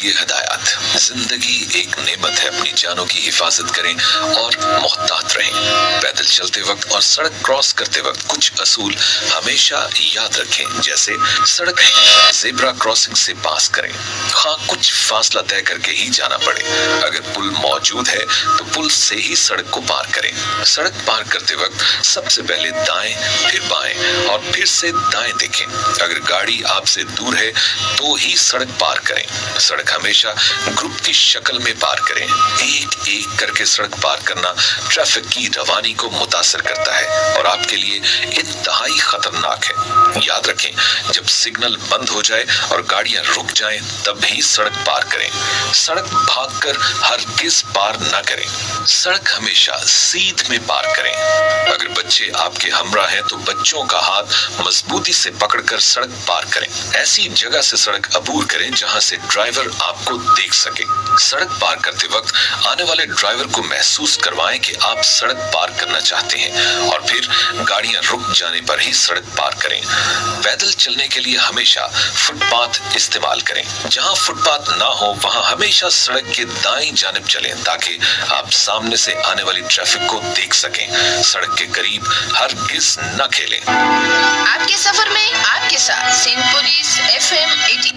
لیے ہدایات۔ زندگی ایک نعمت ہے، اپنی جانوں کی حفاظت کریں اور محتاط رہیں۔ پیدل چلتے وقت اور سڑک کراس کرتے وقت کچھ اصول ہمیشہ یاد رکھیں، جیسے سڑک زیبرا کراسنگ سے پاس کریں، ہاں کچھ فاصلہ طے کر کے ہی جانا پڑے۔ اگر پل موجود ہے تو پل سے ہی سڑک کو پار کریں۔ سڑک پار کرتے وقت سب سے پہلے دائیں، پھر بائیں اور پھر سے دائیں دیکھیں۔ اگر گاڑی آپ سے دور ہے تو ہی سڑک پار کریں۔ سڑک ہمیشہ گروپ کی شکل میں پار کریں۔ ایک ایک کر کے سڑک پار کرنا ٹریفک کی روانی کو متاثر کرتا ہے اور آپ کے لیے انتہائی خطرناک ہے۔ یاد رکھیں، جب سگنل بند ہو جائے اور گاڑیاں رک جائیں تب ہی سڑک پار کریں۔ سڑک بھاگ کر ہرگز پار نہ کریں۔ سڑک ہمیشہ سیدھ میں پار کریں۔ اگر بچے آپ کے ہمراہ ہیں تو بچوں کا ہاتھ مضبوطی سے پکڑ کر سڑک پار کریں۔ ایسی جگہ سے سڑک عبور کریں جہاں سے ڈرائیور آپ کو دیکھ سکے۔ سڑک پار کرتے وقت آنے والے ڈرائیور کو محسوس کروائیں کہ آپ سڑک پار کرنا چاہتے ہیں اور پھر گاڑیاں رک جانے پر ہی سڑک پار کریں۔ پیدل چلنے کے لیے ہمیشہ فٹ پاتھ استعمال کریں۔ جہاں فٹ پاتھ نہ ہو وہاں ہمیشہ سڑک کے دائیں جانب چلیں تاکہ آپ سامنے سے آنے والی ٹریفک کو دیکھ سکیں۔ سڑک کے قریب ہرگز نہ کھیلیں۔ آپ کے سفر میں آپ کے ساتھ سندھ پولیس FM 80۔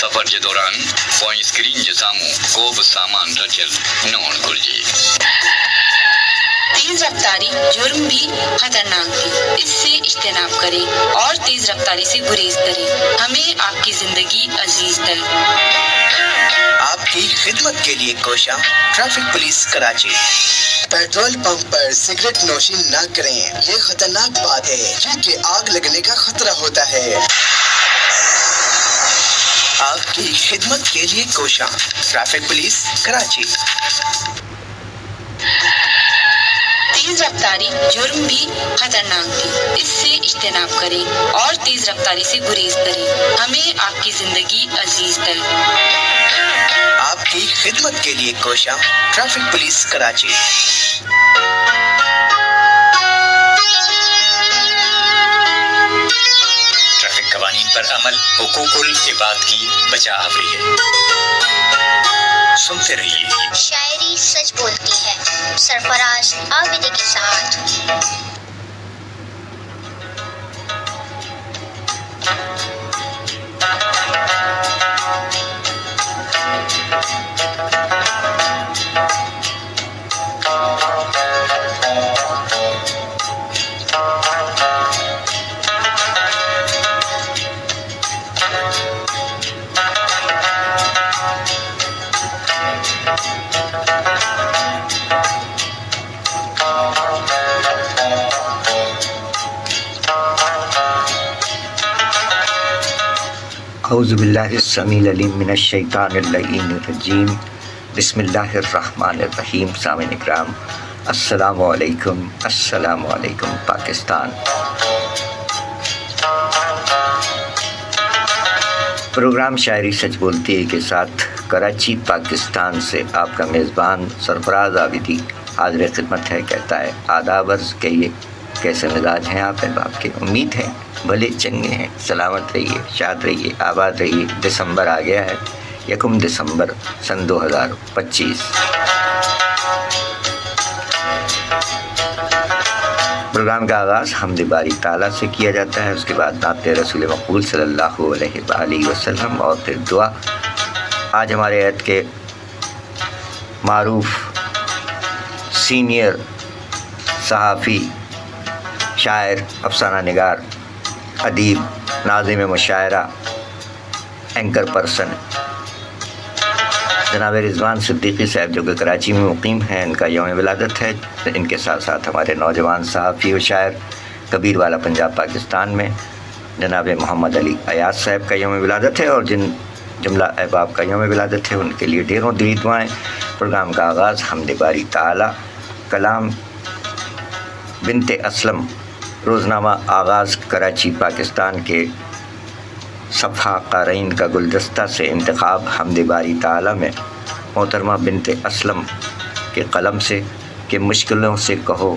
سفر کے دوران پوئیں اسکرین کے ساموں کو بھی سامان رکھل نہ ہوڻ گھرجے۔ تیز رفتاری جرم بھی خطرناک بھی، اس سے اجتناب کریں اور تیز رفتاری سے گریز کریں۔ ہمیں آپ کی زندگی عزیز ہے۔ آپ کی خدمت کے لیے کوشاں traffic police Karachi. Petrol pump پر سگریٹ نوشی نہ کریں، یہ خطرناک بات ہے کیونکہ آگ لگنے کا خطرہ ہوتا ہے۔ آپ کی خدمت کے لیے کوشاں ٹریفک پولیس کراچی۔ تیز رفتاری جرم بھی خطرناک بھی، اس سے اجتناب کریں اور تیز رفتاری سے گریز کریں۔ ہمیں آپ کی زندگی عزیز ہے۔ آپ کی خدمت کے لیے کوشاں ٹریفک پولیس کراچی۔ ٹریفک قوانین پر عمل حقوق العباد کی بجا آوری ہے۔ سنتے رہیے۔ شاعری سچ بولتی ہے، سرفراز عابدی کے ساتھ۔ اعوذ باللہ السمیع العلیم من الشیطان اللعین الرجیم، بسم اللہ الرحمن الرحیم۔ سامعین اکرام، السلام علیکم، السلام علیکم پاکستان۔ پروگرام شاعری سچ بولتی ہے کے ساتھ کراچی پاکستان سے آپ کا میزبان سرفراز عابدی حاضر خدمت ہے۔ کہتا ہے آداب عرض، کہیے کیسے مزاج ہیں آپ احباب کے؟ امید ہے بھلے چنگے ہیں، سلامت رہیے، شاد رہیے، آباد رہیے۔ دسمبر آ گیا ہے، 1 دسمبر سن 2025۔ پروگرام کا آغاز حمد باری تعالیٰ سے کیا جاتا ہے، اس کے بعد نعت رسول مقبول صلی اللہ علیہ وآلہ وسلم اور پھر دعا۔ آج ہمارے عہد کے معروف سینئر صحافی، شاعر، افسانہ نگار، ادیب، ناظم مشاعرہ، اینکر پرسن جناب رضوان صدیقی صاحب جو کہ کراچی میں مقیم ہیں، ان کا یوم ولادت ہے۔ ان کے ساتھ ساتھ ہمارے نوجوان صحافی و شاعر کبیر والا پنجاب پاکستان میں جناب محمد علی ایاز صاحب کا یوم ولادت ہے، اور جن جملہ احباب کا یوم ولادت ہے ان کے لیے ڈھیروں دلی دعائیں۔ پروگرام کا آغاز حمد باری تعالیٰ، کلام بنت اسلم، روزنامہ آغاز کراچی پاکستان کے صفحہ قارئین کا گلدستہ سے انتخاب حمد باری تعالیٰ میں محترمہ بنت اسلم کے قلم سے کہ مشکلوں سے کہو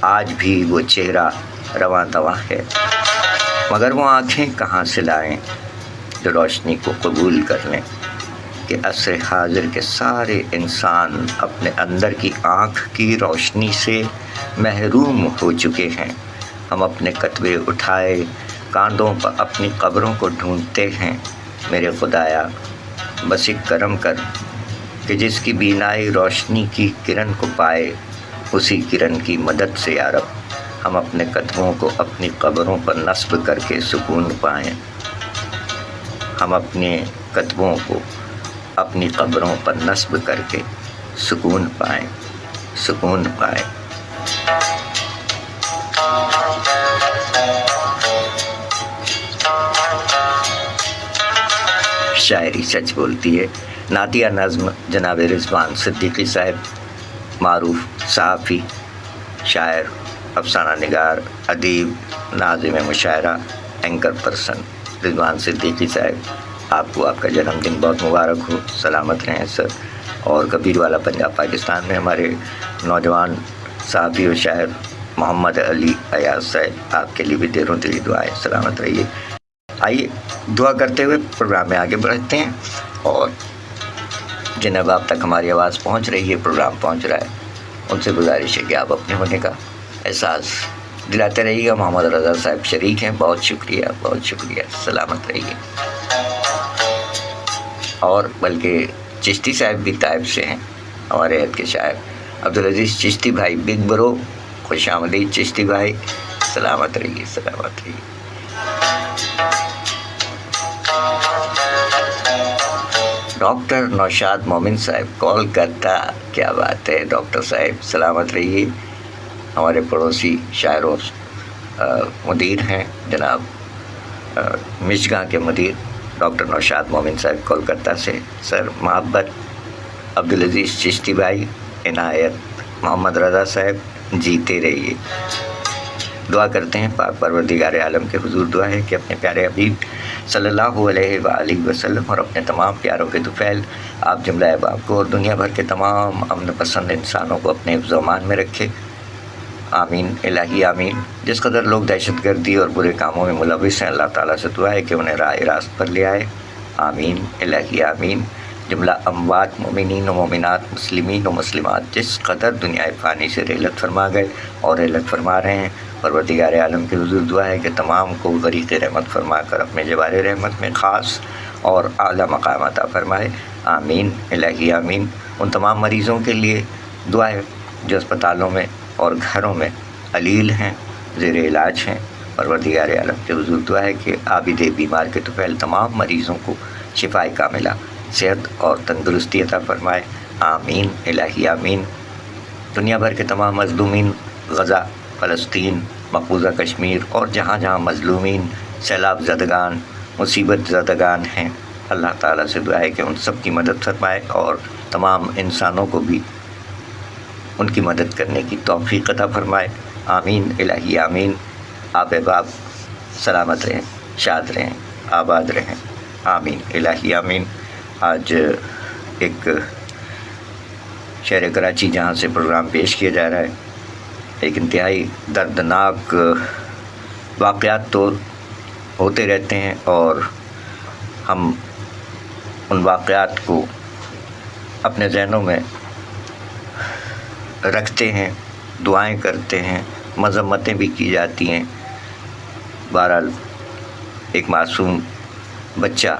آج بھی وہ چہرہ رواں دواں ہے، مگر وہ آنکھیں کہاں سے لائیں جو روشنی کو قبول کر لیں کہ عصر حاضر کے سارے انسان اپنے اندر کی آنکھ کی روشنی سے محروم ہو چکے ہیں۔ ہم اپنے کتبے اٹھائے کاندھوں پر اپنی قبروں کو ڈھونڈتے ہیں۔ میرے خدایا بس ایک کرم کر کہ جس کی بینائی روشنی کی کرن کو پائے، اسی کرن کی مدد سے یا رب ہم اپنے قدموں کو اپنی قبروں پر نصب کر کے سکون پائیں۔ ہم اپنے قدموں کو اپنی قبروں پر نصب کر کے سکون پائیں، سکون پائیں۔ شاعری سچ بولتی ہے۔ نعتیہ نظم جناب رضوان صدیقی صاحب، معروف صحافی، شاعر، افسانہ نگار، ادیب، ناظم مشاعرہ، اینکر پرسن رضوان صدیقی صاحب، آپ کو آپ کا جنم دن بہت مبارک ہو، سلامت رہیں سر۔ اور کبیر والا پنجاب پاکستان میں ہمارے نوجوان صحافی و شاعر محمد علی ایاز صاحب، آپ کے لیے بھی دیروں دلی دعائیں، سلامت رہیے۔ آئیے دعا کرتے ہوئے پروگرام میں آگے بڑھتے ہیں، اور جن اب تک ہماری آواز پہنچ رہی ہے، پروگرام پہنچ رہا ہے، ان سے گزارش ہے کہ آپ اپنے ہونے کا احساس دلاتے رہیے گا۔ محمد رضا صاحب شریک ہیں، بہت شکریہ، بہت شکریہ، سلامت رہیے۔ اور بلکہ چشتی صاحب بھی طائف سے ہیں، ہمارے عہد کے شاعر عبدالعزیز چشتی بھائی، بگ برو، خوش آمدید چشتی بھائی، سلامت رہیے، سلامت رہیے۔ ڈاکٹر نوشاد مومن صاحب، کولکتہ، کیا بات ہے ڈاکٹر صاحب، سلامت رہیے۔ ہمارے پڑوسی شاعر و مدیر ہیں جناب مشگاں کے مدیر ڈاکٹر نوشاد مومن صاحب کولکتہ سے۔ سر محبت، عبدالعزیز چشتی بھائی، عنایت، محمد رضا صاحب، جیتے رہیے۔ دعا کرتے ہیں پاک پروردگار عالم کے حضور، دعا ہے کہ اپنے پیارے حبیب صلی اللہ علیہ وآلہ وسلم اور اپنے تمام پیاروں کے طفیل آپ جملہ احباب کو اور دنیا بھر کے تمام امن پسند انسانوں کو اپنے حفظ و امان میں رکھے، آمین الہی آمین۔ جس قدر لوگ دہشت گردی اور برے کاموں میں ملوث ہیں، اللہ تعالیٰ سے دعا ہے کہ انہیں راہ راست پر لے آئے، آمین الہی آمین۔ جملہ اموات مومنین و مومنات، مسلمین و مسلمات جس قدر دنیا فانی سے رحلت فرما گئے اور رحلت فرما رہے ہیں، پروردگار عالم کے حضور دعا ہے کہ تمام کو غریق رحمت فرما کر اپنے جوار رحمت میں خاص اور اعلیٰ مقام عطا فرمائے، آمین الہی آمین۔ ان تمام مریضوں کے لیے دعا ہے جو اسپتالوں میں اور گھروں میں علیل ہیں، زیر علاج ہیں، پروردگار عالم کے حضور دعا ہے کہ عابد بیمار کے طفیل تمام مریضوں کو شفاء کاملہ، صحت اور تندرستی عطا فرمائے، آمین الہی آمین۔ دنیا بھر کے تمام مظلومین، غزہ، فلسطین، مقبوضہ کشمیر اور جہاں جہاں مظلومین، سیلاب زدگان، مصیبت زدگان ہیں، اللہ تعالیٰ سے دعا ہے کہ ان سب کی مدد فرمائے اور تمام انسانوں کو بھی ان کی مدد کرنے کی توفیق عطا فرمائے، آمین الہی آمین۔ آپ احباب سلامت رہیں، شاد رہیں، آباد رہیں، آمین الہی آمین۔ آج ایک شہر کراچی جہاں سے پروگرام پیش کیا جا رہا ہے، ایک انتہائی دردناک واقعات تو ہوتے رہتے ہیں اور ہم ان واقعات کو اپنے ذہنوں میں رکھتے ہیں، دعائیں کرتے ہیں، مذمتیں بھی کی جاتی ہیں۔ بہرحال ایک معصوم بچہ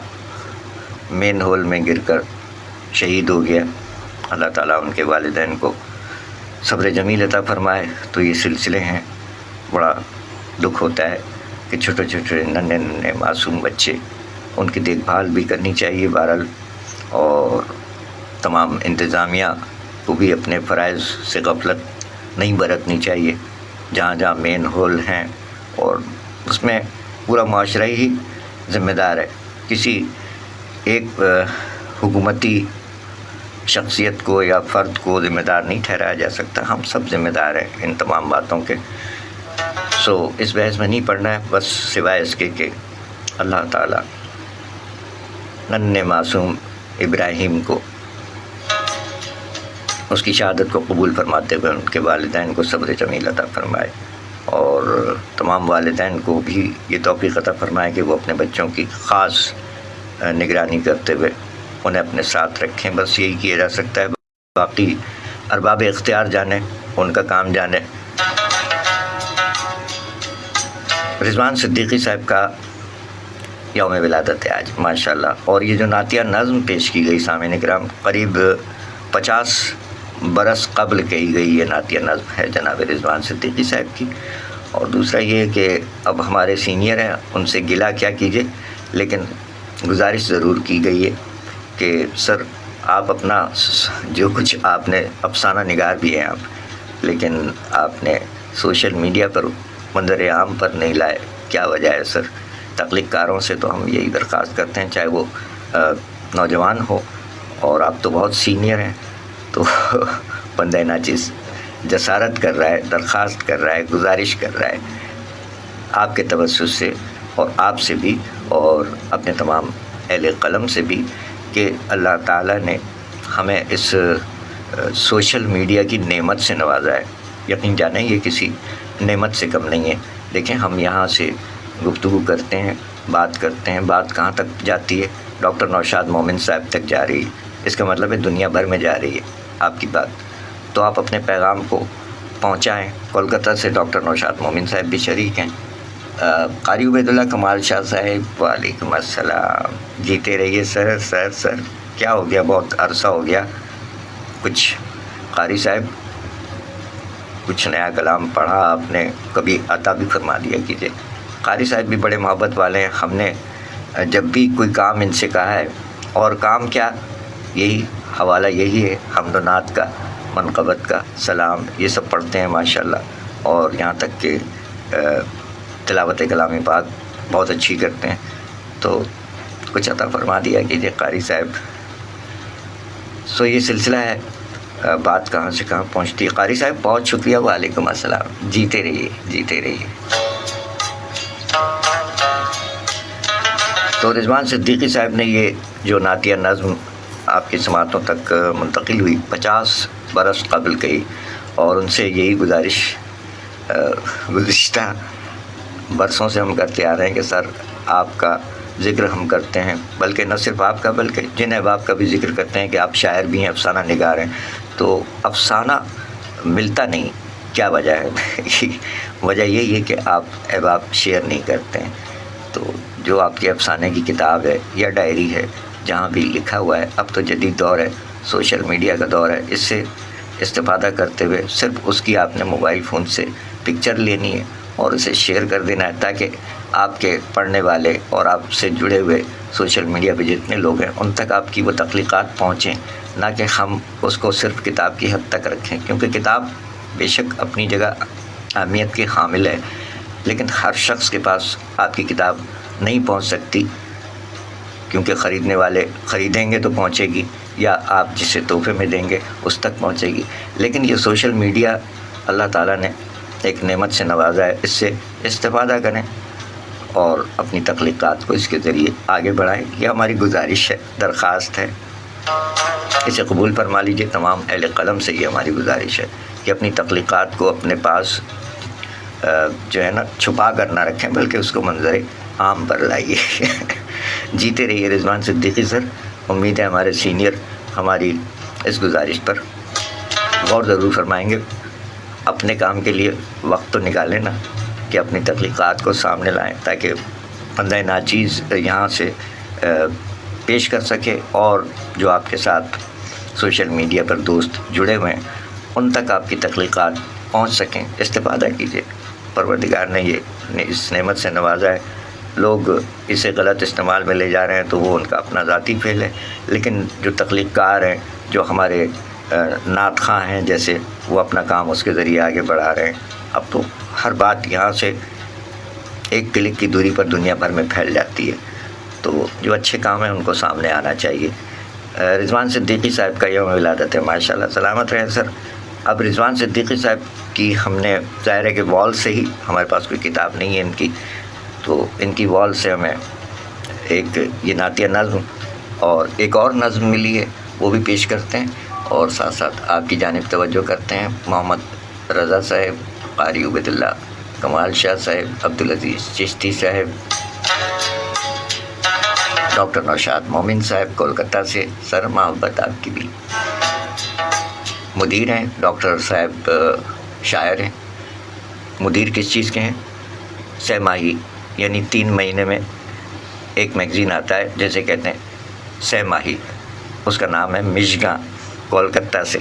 مین ہول میں گر کر شہید ہو گیا، اللہ تعالیٰ ان کے والدین کو صبر جمیل عطا فرمائے۔ تو یہ سلسلے ہیں، بڑا دکھ ہوتا ہے کہ چھوٹے چھوٹے ننھے معصوم بچے، ان کی دیکھ بھال بھی کرنی چاہیے بہرحال، اور تمام انتظامیہ کو بھی اپنے فرائض سے غفلت نہیں برتنی چاہیے۔ جہاں جہاں مین ہول ہیں اور اس میں پورا معاشرہ ہی ذمہ دار ہے، کسی ایک حکومتی شخصیت کو یا فرد کو ذمہ دار نہیں ٹھہرایا جا سکتا، ہم سب ذمہ دار ہیں ان تمام باتوں کے۔ اس بحث میں نہیں پڑھنا ہے، بس سوائے اس کے کہ اللہ تعالیٰ ننھے معصوم ابراہیم کو اس کی شہادت کو قبول فرماتے ہوئے ان کے والدین کو صبر جمیل عطا فرمائے، اور تمام والدین کو بھی یہ توفیق عطا فرمائے کہ وہ اپنے بچوں کی خاص نگرانی کرتے ہوئے انہیں اپنے ساتھ رکھیں۔ بس یہی کیا جا سکتا ہے، باقی ارباب اختیار جانے، ان کا کام جانے۔ رضوان صدیقی صاحب کا یوم ولادت ہے آج ماشاءاللہ، اور یہ جو نعتیہ نظم پیش کی گئی سامعین کرام، قریب 50 برس قبل کہی گئی یہ نعتیہ نظم ہے جناب رضوان صدیقی صاحب کی۔ اور دوسرا یہ کہ اب ہمارے سینئر ہیں، ان سے گلہ کیا کیجئے، لیکن گزارش ضرور کی گئی ہے کہ سر آپ اپنا جو کچھ آپ نے افسانہ نگار بھی ہیں آپ، لیکن آپ نے سوشل میڈیا پر منظر عام پر نہیں لائے، کیا وجہ ہے سر؟ تخلیق کاروں سے تو ہم یہی درخواست کرتے ہیں، چاہے وہ نوجوان ہو، اور آپ تو بہت سینئر ہیں، تو بندہ ناچیز جسارت کر رہا ہے، درخواست کر رہا ہے، گزارش کر رہا ہے آپ کے توسط سے اور آپ سے بھی اور اپنے تمام اہل قلم سے بھی کہ اللہ تعالیٰ نے ہمیں اس سوشل میڈیا کی نعمت سے نوازا ہے۔ یقین جانیں یہ کسی نعمت سے کم نہیں ہے۔ دیکھیں ہم یہاں سے گفتگو کرتے ہیں، بات کرتے ہیں، بات کہاں تک جاتی ہے؟ ڈاکٹر نوشاد مومن صاحب تک جا رہی ہے، اس کا مطلب ہے دنیا بھر میں جا رہی ہے آپ کی بات، تو آپ اپنے پیغام کو پہنچائیں۔ کولکتہ سے ڈاکٹر نوشاد مومن صاحب بھی شریک ہیں۔ قاری عبید اللہ کمال شاہ صاحب، وعلیکم السلام، جیتے رہیے سر۔ سر کیا ہو گیا؟ بہت عرصہ ہو گیا، کچھ قاری صاحب کچھ نیا کلام پڑھا آپ نے، کبھی عطا بھی فرما دیا کیجیے۔ قاری صاحب بھی بڑے محبت والے ہیں، ہم نے جب بھی کوئی کام ان سے کہا ہے، اور کام کیا، یہی حوالہ یہی ہے، حمد و نعت کا، منقبت کا، سلام، یہ سب پڑھتے ہیں ماشاءاللہ، اور یہاں تک کہ تلاوت کلام پاک بہت اچھی کرتے ہیں، تو کچھ عطا فرما دیا کیجیے قاری صاحب۔ سو یہ سلسلہ ہے، بات کہاں سے کہاں پہنچتی ہے۔ قاری صاحب بہت شکریہ، وعلیکم السلام، جیتے رہیے جیتے رہیے۔ تو رضوان صدیقی صاحب نے یہ جو نعتیہ نظم آپ کی سماعتوں تک منتقل ہوئی 50 برس قبل کہی، اور ان سے یہی گزارش گزشتہ برسوں سے ہم کرتے آ رہے ہیں کہ سر آپ کا ذکر ہم کرتے ہیں، بلکہ نہ صرف آپ کا بلکہ جن احباب کا بھی ذکر کرتے ہیں کہ آپ شاعر بھی ہیں، افسانہ نگار ہیں، تو افسانہ ملتا نہیں، کیا وجہ ہے؟ وجہ یہی ہے کہ آپ احباب شیئر نہیں کرتے ہیں۔ تو جو آپ کے افسانے کی کتاب ہے یا ڈائری ہے، جہاں بھی لکھا ہوا ہے، اب تو جدید دور ہے، سوشل میڈیا کا دور ہے، اس سے استفادہ کرتے ہوئے صرف اس کی آپ نے موبائل فون سے پکچر لینی ہے اور اسے شیئر کر دینا ہے، تاکہ آپ کے پڑھنے والے اور آپ سے جڑے ہوئے سوشل میڈیا پہ جتنے لوگ ہیں ان تک آپ کی وہ تخلیقات پہنچیں، نہ کہ ہم اس کو صرف کتاب کی حد تک رکھیں، کیونکہ کتاب بے شک اپنی جگہ اہمیت کی حامل ہے، لیکن ہر شخص کے پاس آپ کی کتاب نہیں پہنچ سکتی، کیونکہ خریدنے والے خریدیں گے تو پہنچے گی، یا آپ جسے تحفے میں دیں گے اس تک پہنچے گی۔ لیکن یہ سوشل میڈیا اللہ تعالیٰ نے ایک نعمت سے نوازا ہے، اس سے استفادہ کریں اور اپنی تخلیقات کو اس کے ذریعے آگے بڑھائیں۔ یہ ہماری گزارش ہے، درخواست ہے، اسے قبول فرما لیجیے۔ تمام اہل قلم سے یہ ہماری گزارش ہے کہ اپنی تخلیقات کو اپنے پاس جو ہے نا چھپا کر نہ رکھیں، بلکہ اس کو منظر عام پر لائیے۔ جیتے رہیے رضوان صدیقی سر، امید ہے ہمارے سینئر ہماری اس گزارش پر غور ضرور فرمائیں گے۔ اپنے کام کے لیے وقت تو نکالیں نا، کہ اپنی تخلیقات کو سامنے لائیں، تاکہ بندہ ناچیز یہاں سے پیش کر سکے، اور جو آپ کے ساتھ سوشل میڈیا پر دوست جڑے ہوئے ہیں ان تک آپ کی تخلیقات پہنچ سکیں۔ استفادہ کیجیے، پروردگار نے یہ اس نعمت سے نوازا ہے۔ لوگ اسے غلط استعمال میں لے جا رہے ہیں تو وہ ان کا اپنا ذاتی فعل ہے، لیکن جو تخلیق کار ہیں، جو ہمارے نعت خواں ہیں جیسے، وہ اپنا کام اس کے ذریعے آگے بڑھا رہے ہیں۔ اب تو ہر بات یہاں سے ایک کلک کی دوری پر دنیا بھر میں پھیل جاتی ہے، تو جو اچھے کام ہیں ان کو سامنے آنا چاہیے۔ رضوان صدیقی صاحب کا یوم ولادت ہے، ماشاءاللہ، سلامت رہیں سر۔ اب رضوان صدیقی صاحب کی ہم نے ظاہر ہے کہ وال سے ہی، ہمارے پاس کوئی کتاب نہیں ہے ان کی، تو ان کی وال سے ہمیں ایک یہ نعتیہ نظم اور ایک اور نظم ملی ہے، وہ بھی پیش کرتے ہیں، اور ساتھ ساتھ آپ کی جانب توجہ کرتے ہیں محمد رضا صاحب، قاری عبید اللہ کمال شاہ صاحب، عبدالعزیز چشتی صاحب، ڈاکٹر نوشاد مومن صاحب کولکتہ سے، سر محبت آپ کی بھی۔ مدیر ہیں ڈاکٹر صاحب شاعر ہیں۔ مدیر کس چیز کے ہیں؟ سہ ماہی، یعنی 3 مہینے میں ایک میگزین آتا ہے جیسے کہتے ہیں سہ ماہی، اس کا نام ہے مشگاں، کولکتہ سے۔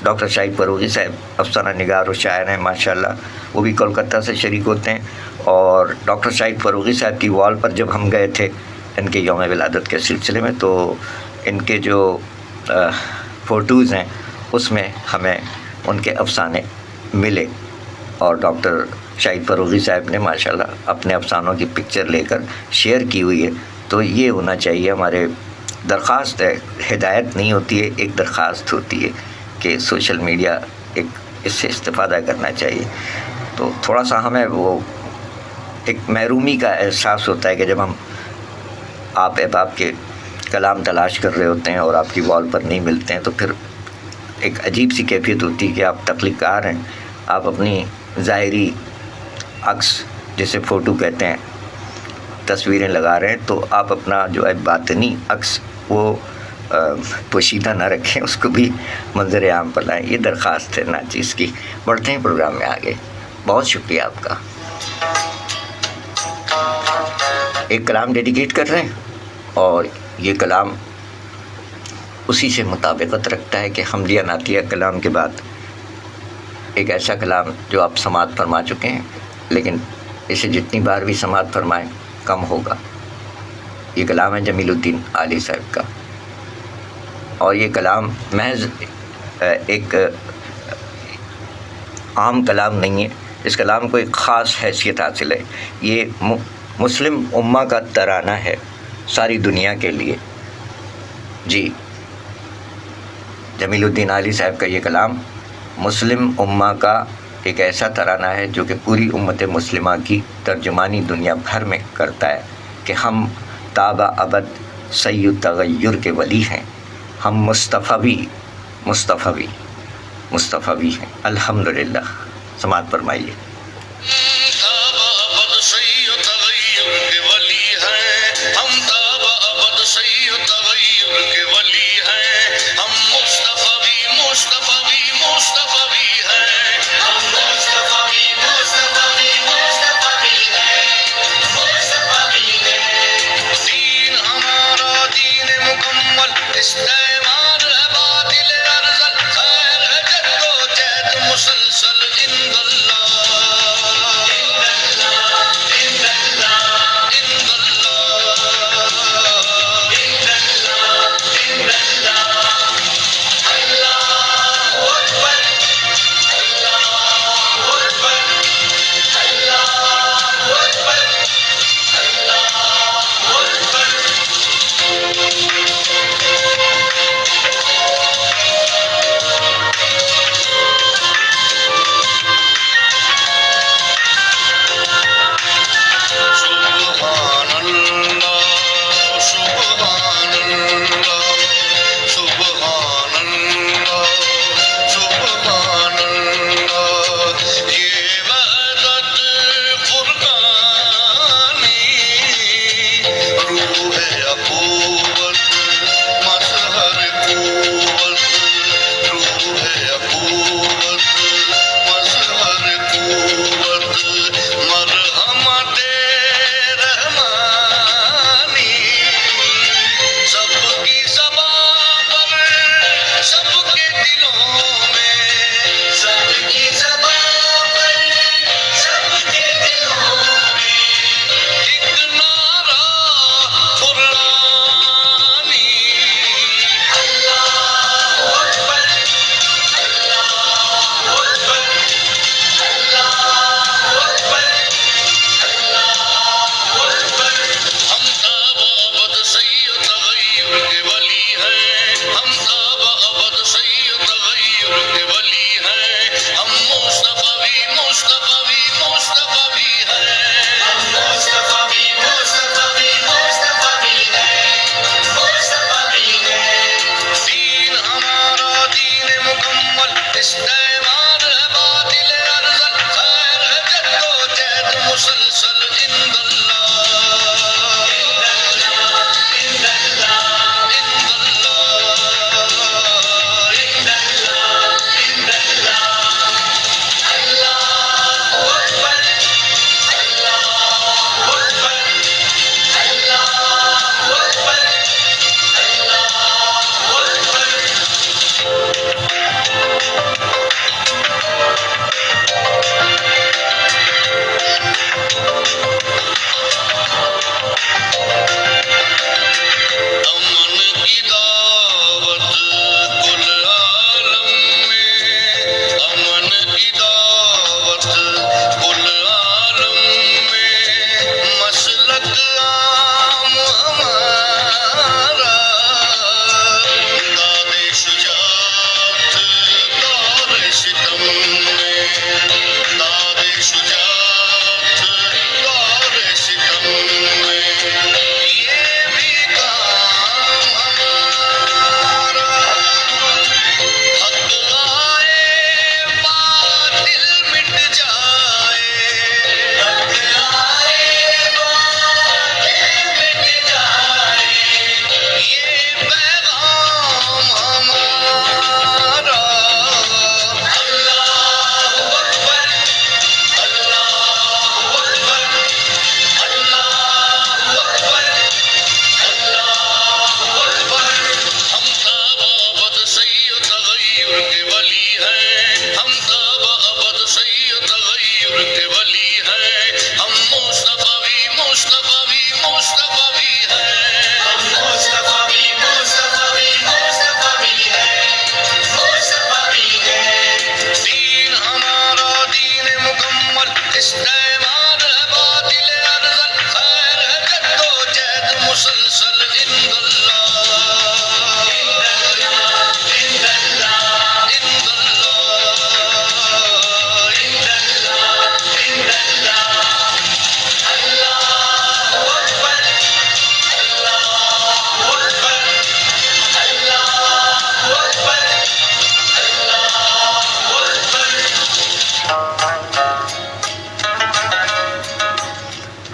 ڈاکٹر شاہد فروغی صاحب افسانہ نگار و شاعر ہیں ماشاءاللہ، وہ بھی کولکتہ سے شریک ہوتے ہیں۔ اور ڈاکٹر شاہد فروغی صاحب کی وال پر جب ہم گئے تھے ان کے یوم ولادت کے سلسلے میں، تو ان کے جو فوٹوز ہیں اس میں ہمیں ان کے افسانے ملے، اور ڈاکٹر شاہد فروغی صاحب نے ماشاءاللہ اپنے افسانوں کی پکچر لے کر شیئر کی ہوئی ہے۔ تو یہ ہونا چاہیے، ہمارے درخواست ہے، ہدایت نہیں ہوتی ہے، ایک درخواست ہوتی ہے کہ سوشل میڈیا اس سے استفادہ کرنا چاہیے۔ تو تھوڑا سا ہمیں وہ ایک محرومی کا احساس ہوتا ہے کہ جب ہم آپ احباب کے کلام تلاش کر رہے ہوتے ہیں اور آپ کی وال پر نہیں ملتے ہیں، تو پھر ایک عجیب سی کیفیت ہوتی ہے کہ آپ تخلیق کار ہیں، آپ اپنی ظاہری عکس جسے فوٹو کہتے ہیں، تصویریں لگا رہے ہیں، تو آپ اپنا جو ہے باطنی عکس وہ پوشیدہ نہ رکھیں، اس کو بھی منظر عام پر لائیں۔ یہ درخواست ہے ناچیز کی۔ بڑھتے ہیں پروگرام میں آگے۔ بہت شکریہ آپ کا۔ ایک کلام ڈیڈیکیٹ کر رہے ہیں، اور یہ کلام اسی سے مطابقت رکھتا ہے کہ حمدیہ نعتیہ کلام کے بعد ایک ایسا کلام جو آپ سماعت فرما چکے ہیں، لیکن اسے جتنی بار بھی سماعت فرمائیں کم ہوگا۔ یہ کلام ہے جمیل الدین عالی صاحب کا، اور یہ کلام محض ایک عام کلام نہیں ہے، اس کلام کو ایک خاص حیثیت حاصل ہے۔ یہ مسلم امہ کا ترانہ ہے ساری دنیا کے لیے۔ جی، جمیل الدین عالی صاحب کا یہ کلام مسلم امہ کا ایک ایسا ترانہ ہے جو کہ پوری امت مسلمہ کی ترجمانی دنیا بھر میں کرتا ہے کہ ہم تابع ابد سید تغیر کے ولی ہیں، ہم مصطفی ہیں۔ الحمدللہ، سماعت فرمائیے۔ استعمار ہے باطل ارزل، خیر ہے جد و جہد مسلسل عند اللہ۔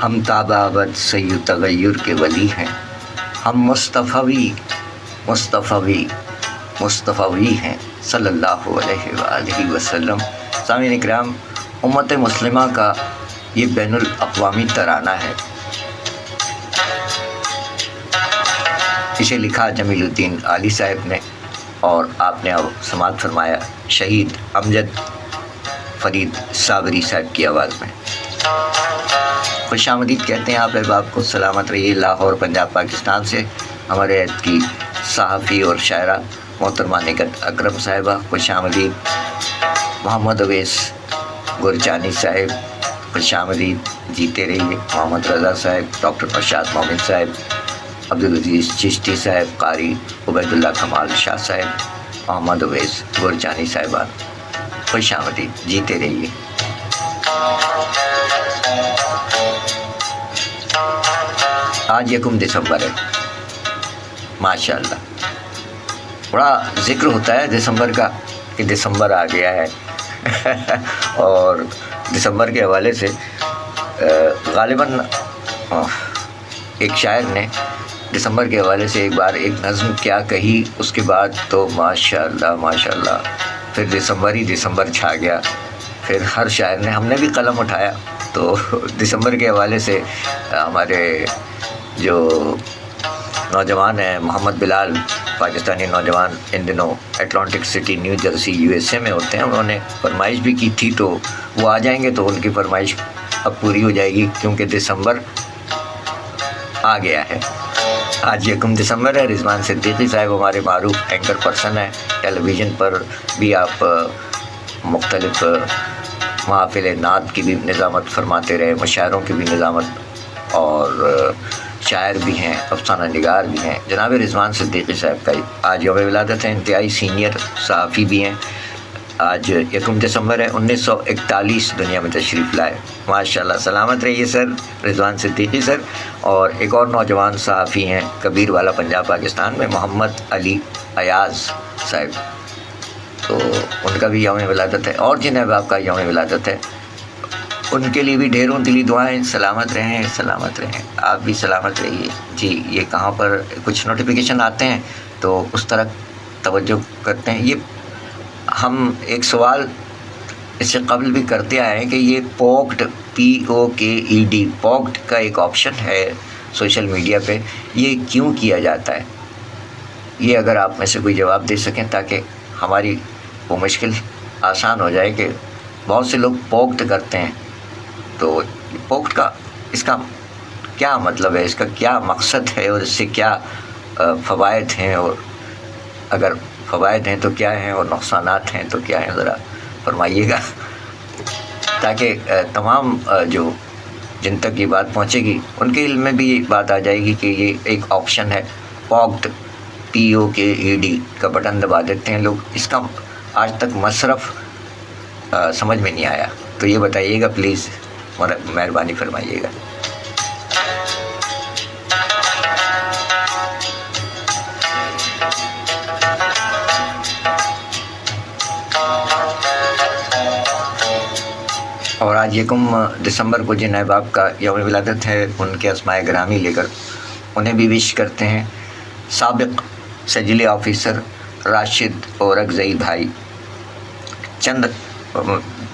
ہم تابابت سید تغیر کے ولی ہیں، ہم مصطفی ہیں صلی اللہ علیہ وآلہ وسلم۔ سامعین اکرام، امت مسلمہ کا یہ بین الاقوامی ترانہ ہے۔ اسے لکھا جمیل الدین عالی صاحب نے، اور آپ نے اب سماعت فرمایا شہید امجد فرید صابری صاحب کی آواز میں۔ خوش آمدید کہتے ہیں آپ احباب کو، سلامت رہیے۔ لاہور پنجاب پاکستان سے ہمارے عہد کی صحافی اور شاعرہ محترمہ نگہت اکرم صاحبہ، خوش آمدید۔ محمد اویس گرجانی صاحب، خوش آمدید، جیتے رہیے۔ محمد رضا صاحب، ڈاکٹر ارشاد مومن صاحب، عبدالعزیز چشتی صاحب، قاری عبید اللہ کمال شاہ صاحب، محمد اویس گرجانی صاحبہ، خوش آمدید، جیتے رہیے۔ آج 1 دسمبر ہے، ماشاءاللہ۔ بڑا ذکر ہوتا ہے دسمبر کا کہ دسمبر آ گیا ہے اور دسمبر کے حوالے سے غالباً ایک شاعر نے دسمبر کے حوالے سے ایک بار ایک نظم کیا کہی، اس کے بعد تو ماشاءاللہ پھر دسمبر چھا گیا۔ پھر ہر شاعر نے، ہم نے بھی قلم اٹھایا تو دسمبر کے حوالے سے ہمارے جو نوجوان ہیں، محمد بلال، پاکستانی نوجوان، ان دنوں Atlantic city new Jersey USA میں ہوتے ہیں، انہوں نے فرمائش بھی کی تھی، تو وہ آ جائیں گے تو ان کی فرمائش اب پوری ہو جائے گی، کیونکہ دسمبر آ گیا ہے۔ آج 1 دسمبر ہے۔ رضوان صدیقی صاحب ہمارے معروف اینکر پرسن ہیں، ٹیلی ویژن پر بھی آپ مختلف محافل نعت کی بھی نظامت فرماتے رہے، مشاعروں کی بھی نظامت، اور شاعر بھی ہیں، افسانہ نگار بھی ہیں۔ جناب رضوان صدیقی صاحب کا آج یوم ولادت ہے، انتہائی سینئر صحافی بھی ہیں۔ آج 1 دسمبر ہے، 1941 دنیا میں تشریف لائے، ماشاءاللہ۔ سلامت رہیے سر، رضوان صدیقی سر۔ اور ایک اور نوجوان صحافی ہیں کبیر والا پنجاب پاکستان میں، محمد علی ایاز صاحب، تو ان کا بھی یوم ولادت ہے۔ اور جن احباب کا یوم ولادت ہے ان کے لیے بھی ڈھیروں دلی دعائیں، سلامت رہیں، آپ بھی سلامت رہیے۔ جی، یہ کہاں پر کچھ نوٹیفیکیشن آتے ہیں تو اس طرح توجہ کرتے ہیں۔ یہ ہم ایک سوال اس سے قبل بھی کرتے آئے ہیں کہ یہ پوکڈ POKED پوکڈ کا ایک آپشن ہے سوشل میڈیا پہ، یہ کیوں کیا جاتا ہے؟ یہ اگر آپ میں سے کوئی جواب دے سکیں تاکہ ہماری وہ مشکل آسان ہو جائے، کہ بہت سے لوگ پوکڈ کرتے ہیں، تو پوکڈ کا اس کا کیا مطلب ہے، اس کا کیا مقصد ہے، اور اس سے کیا فوائد ہیں، اور اگر فوائد ہیں تو کیا ہیں، اور نقصانات ہیں تو کیا ہیں، ذرا فرمائیے گا تاکہ تمام جو جن تک یہ بات پہنچے گی ان کے علم میں بھی یہ بات آ جائے گی کہ یہ ایک آپشن ہے، پوکڈ POKED کا بٹن دبا دیتے ہیں لوگ، اس کا آج تک مصرف سمجھ میں نہیں آیا، تو یہ بتائیے گا پلیز، مہربانی فرمائیے گا۔ اور آج 1 دسمبر کو جن احباب کا یوم ولادت ہے ان کے اسماء گرامی لے کر انہیں بھی وش کرتے ہیں۔ سابق سجلی آفیسر راشد اورکزئی بھائی، چند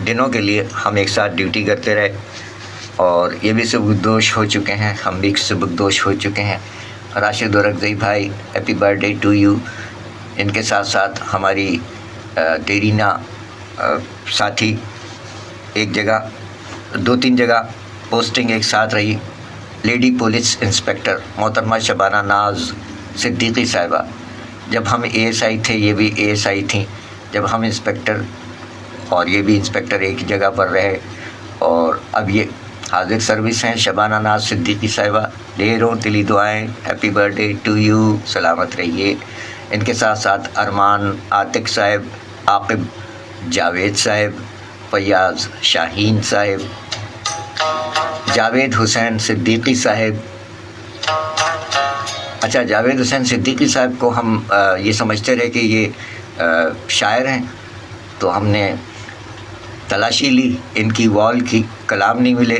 دنوں کے لیے ہم ایک ساتھ ڈیوٹی کرتے رہے اور یہ بھی سبکدوش ہو چکے ہیں، ہم بھی سبکدوش ہو چکے ہیں۔ راشد اورکزئی بھائی، happy birthday to you. ان کے ساتھ ساتھ ہماری دیرینہ ساتھی، ایک جگہ 2-3 جگہ پوسٹنگ ایک ساتھ رہی، لیڈی پولیس انسپیکٹر محترمہ شبانہ ناز صدیقی صاحبہ۔ جب ہم ASI تھے یہ بھی ASI تھیں، جب ہم انسپیکٹر اور یہ بھی انسپیکٹر ایک جگہ پر رہے، اور اب یہ حاضر سروس ہیں شبانہ ناز صدیقی صاحبہ، ڈھیروں دلی دعائیں، happy birthday to you, سلامت رہیے۔ ان کے ساتھ ساتھ ارمان عاتق صاحب، عاقب جاوید صاحب، فیاض شاہین صاحب، جاوید حسین صدیقی صاحب۔ اچھا، جاوید حسین صدیقی صاحب کو ہم یہ سمجھتے رہے کہ یہ شاعر ہیں، تو ہم نے تلاشی لی ان کی وال کی، کلام نہیں ملے،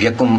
1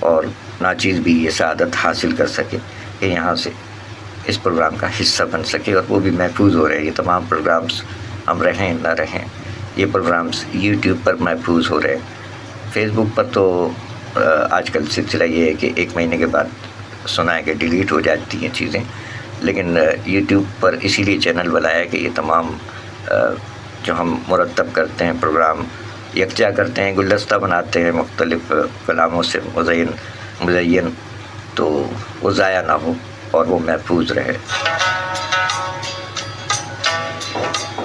اور ناچیز بھی یہ سعادت حاصل کر سکے کہ یہاں سے اس پروگرام کا حصہ بن سکے، اور وہ بھی محفوظ ہو رہے ہیں۔ یہ تمام پروگرامز ہم رہیں نہ رہیں، یہ پروگرامز یوٹیوب پر محفوظ ہو رہے ہیں۔ فیس بک پر تو آج کل سلسلہ یہ ہے کہ 1 مہینے کے بعد سنا ہے کہ ڈیلیٹ ہو جاتی ہیں چیزیں، لیکن یوٹیوب پر اسی لیے چینل بنایا کہ یہ تمام جو ہم مرتب کرتے ہیں پروگرام یکجا کرتے ہیں، گلدستہ بناتے ہیں مختلف کلاموں سے مزین، تو وہ ضائع نہ ہو اور وہ محفوظ رہے۔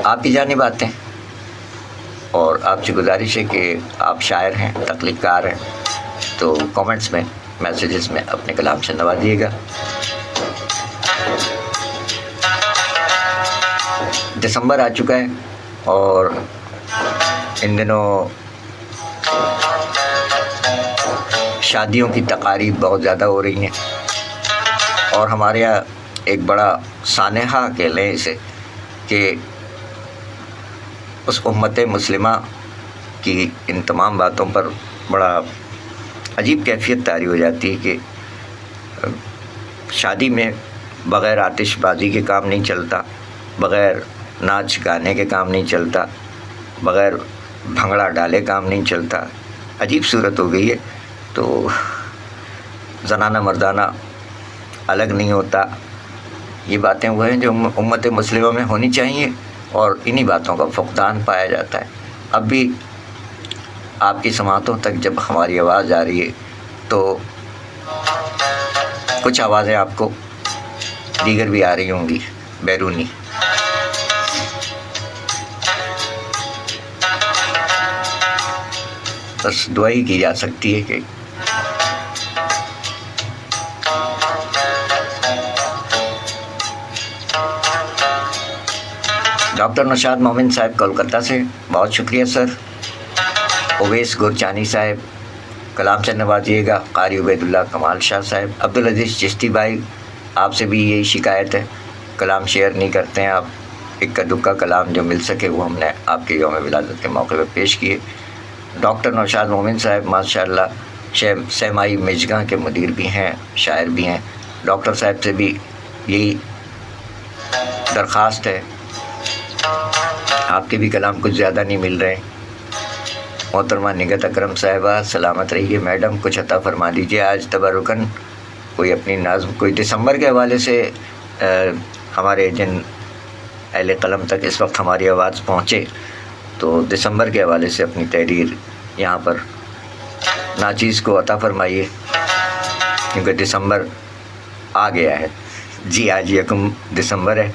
آپ کی جانب آتے ہیں اور آپ سے گزارش ہے کہ آپ شاعر ہیں، تخلیق کار ہیں، تو کامنٹس میں، میسیجز میں اپنے کلام سے نوازیے گا۔ دسمبر آ چکا ہے اور ان دنوں شادیوں کی تقاریب بہت زیادہ ہو رہی ہیں، اور ہمارے یہاں ایک بڑا سانحہ کہہ لیں اسے کہ اس امت مسلمہ کی ان تمام باتوں پر بڑا عجیب کیفیت طاری ہو جاتی ہے کہ شادی میں بغیر آتش بازی کے کام نہیں چلتا، بغیر ناچ گانے کے کام نہیں چلتا، بغیر بھنگڑا ڈالے کام نہیں چلتا۔ عجیب صورت ہو گئی ہے، تو زنانہ مردانہ الگ نہیں ہوتا۔ یہ باتیں وہ ہیں جو امت مسلمہ میں ہونی چاہیے، اور انہی باتوں کا فقدان پایا جاتا ہے۔ اب بھی آپ کی سماعتوں تک جب ہماری آواز آ رہی ہے تو کچھ آوازیں آپ کو دیگر بھی آ رہی ہوں گی بیرونی۔ بس دعا ہی کی جا سکتی ہے کہ ڈاکٹر نوشاد مومن صاحب کولکتہ سے، بہت شکریہ سر۔ اویس گورچانی صاحب کلام سے نوازیے گا۔ قاری عبید اللہ کمال شاہ صاحب، عبدالعزیز چشتی بھائی، آپ سے بھی یہی شکایت ہے، کلام شیئر نہیں کرتے ہیں آپ۔ اکا دکا کلام جو مل سکے وہ ہم نے آپ کے یوم ولادت کے موقع پہ پیش کیے۔ ڈاکٹر نوشاد مومن صاحب ماشاءاللہ سیمائی مجگاں کے مدیر بھی ہیں، شاعر بھی ہیں۔ ڈاکٹر صاحب سے بھی یہی درخواست ہے، آپ کے بھی کلام کچھ زیادہ نہیں مل رہے۔ محترمہ نگہت اکرم صاحبہ، سلامت رہیے میڈم، کچھ عطا فرما دیجیے آج تبرکاً کوئی اپنی نظم، کوئی دسمبر کے حوالے سے ہمارے جن اہل قلم تک اس وقت ہماری آواز پہنچے، تو دسمبر کے حوالے سے اپنی تحریر یہاں پر ناچیز کو عطا فرمائیے، کیونکہ دسمبر آ گیا ہے۔ جی آج 1 دسمبر ہے۔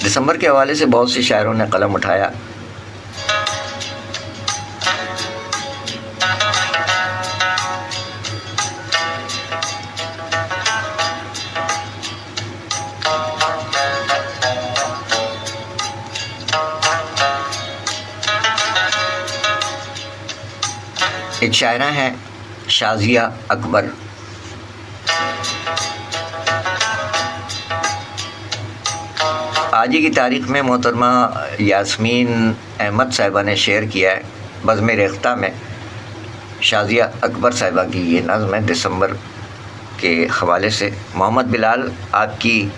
دسمبر کے حوالے سے بہت سے شاعروں نے قلم اٹھایا۔ ایک شاعرہ ہیں شازیہ اکبر، آج ہی کی تاریخ میں محترمہ یاسمین احمد صاحبہ نے شیئر کیا ہے بزم ریختہ میں۔ شازیہ اکبر صاحبہ کی یہ نظم ہے دسمبر کے حوالے سے۔ محمد بلال، آپ کی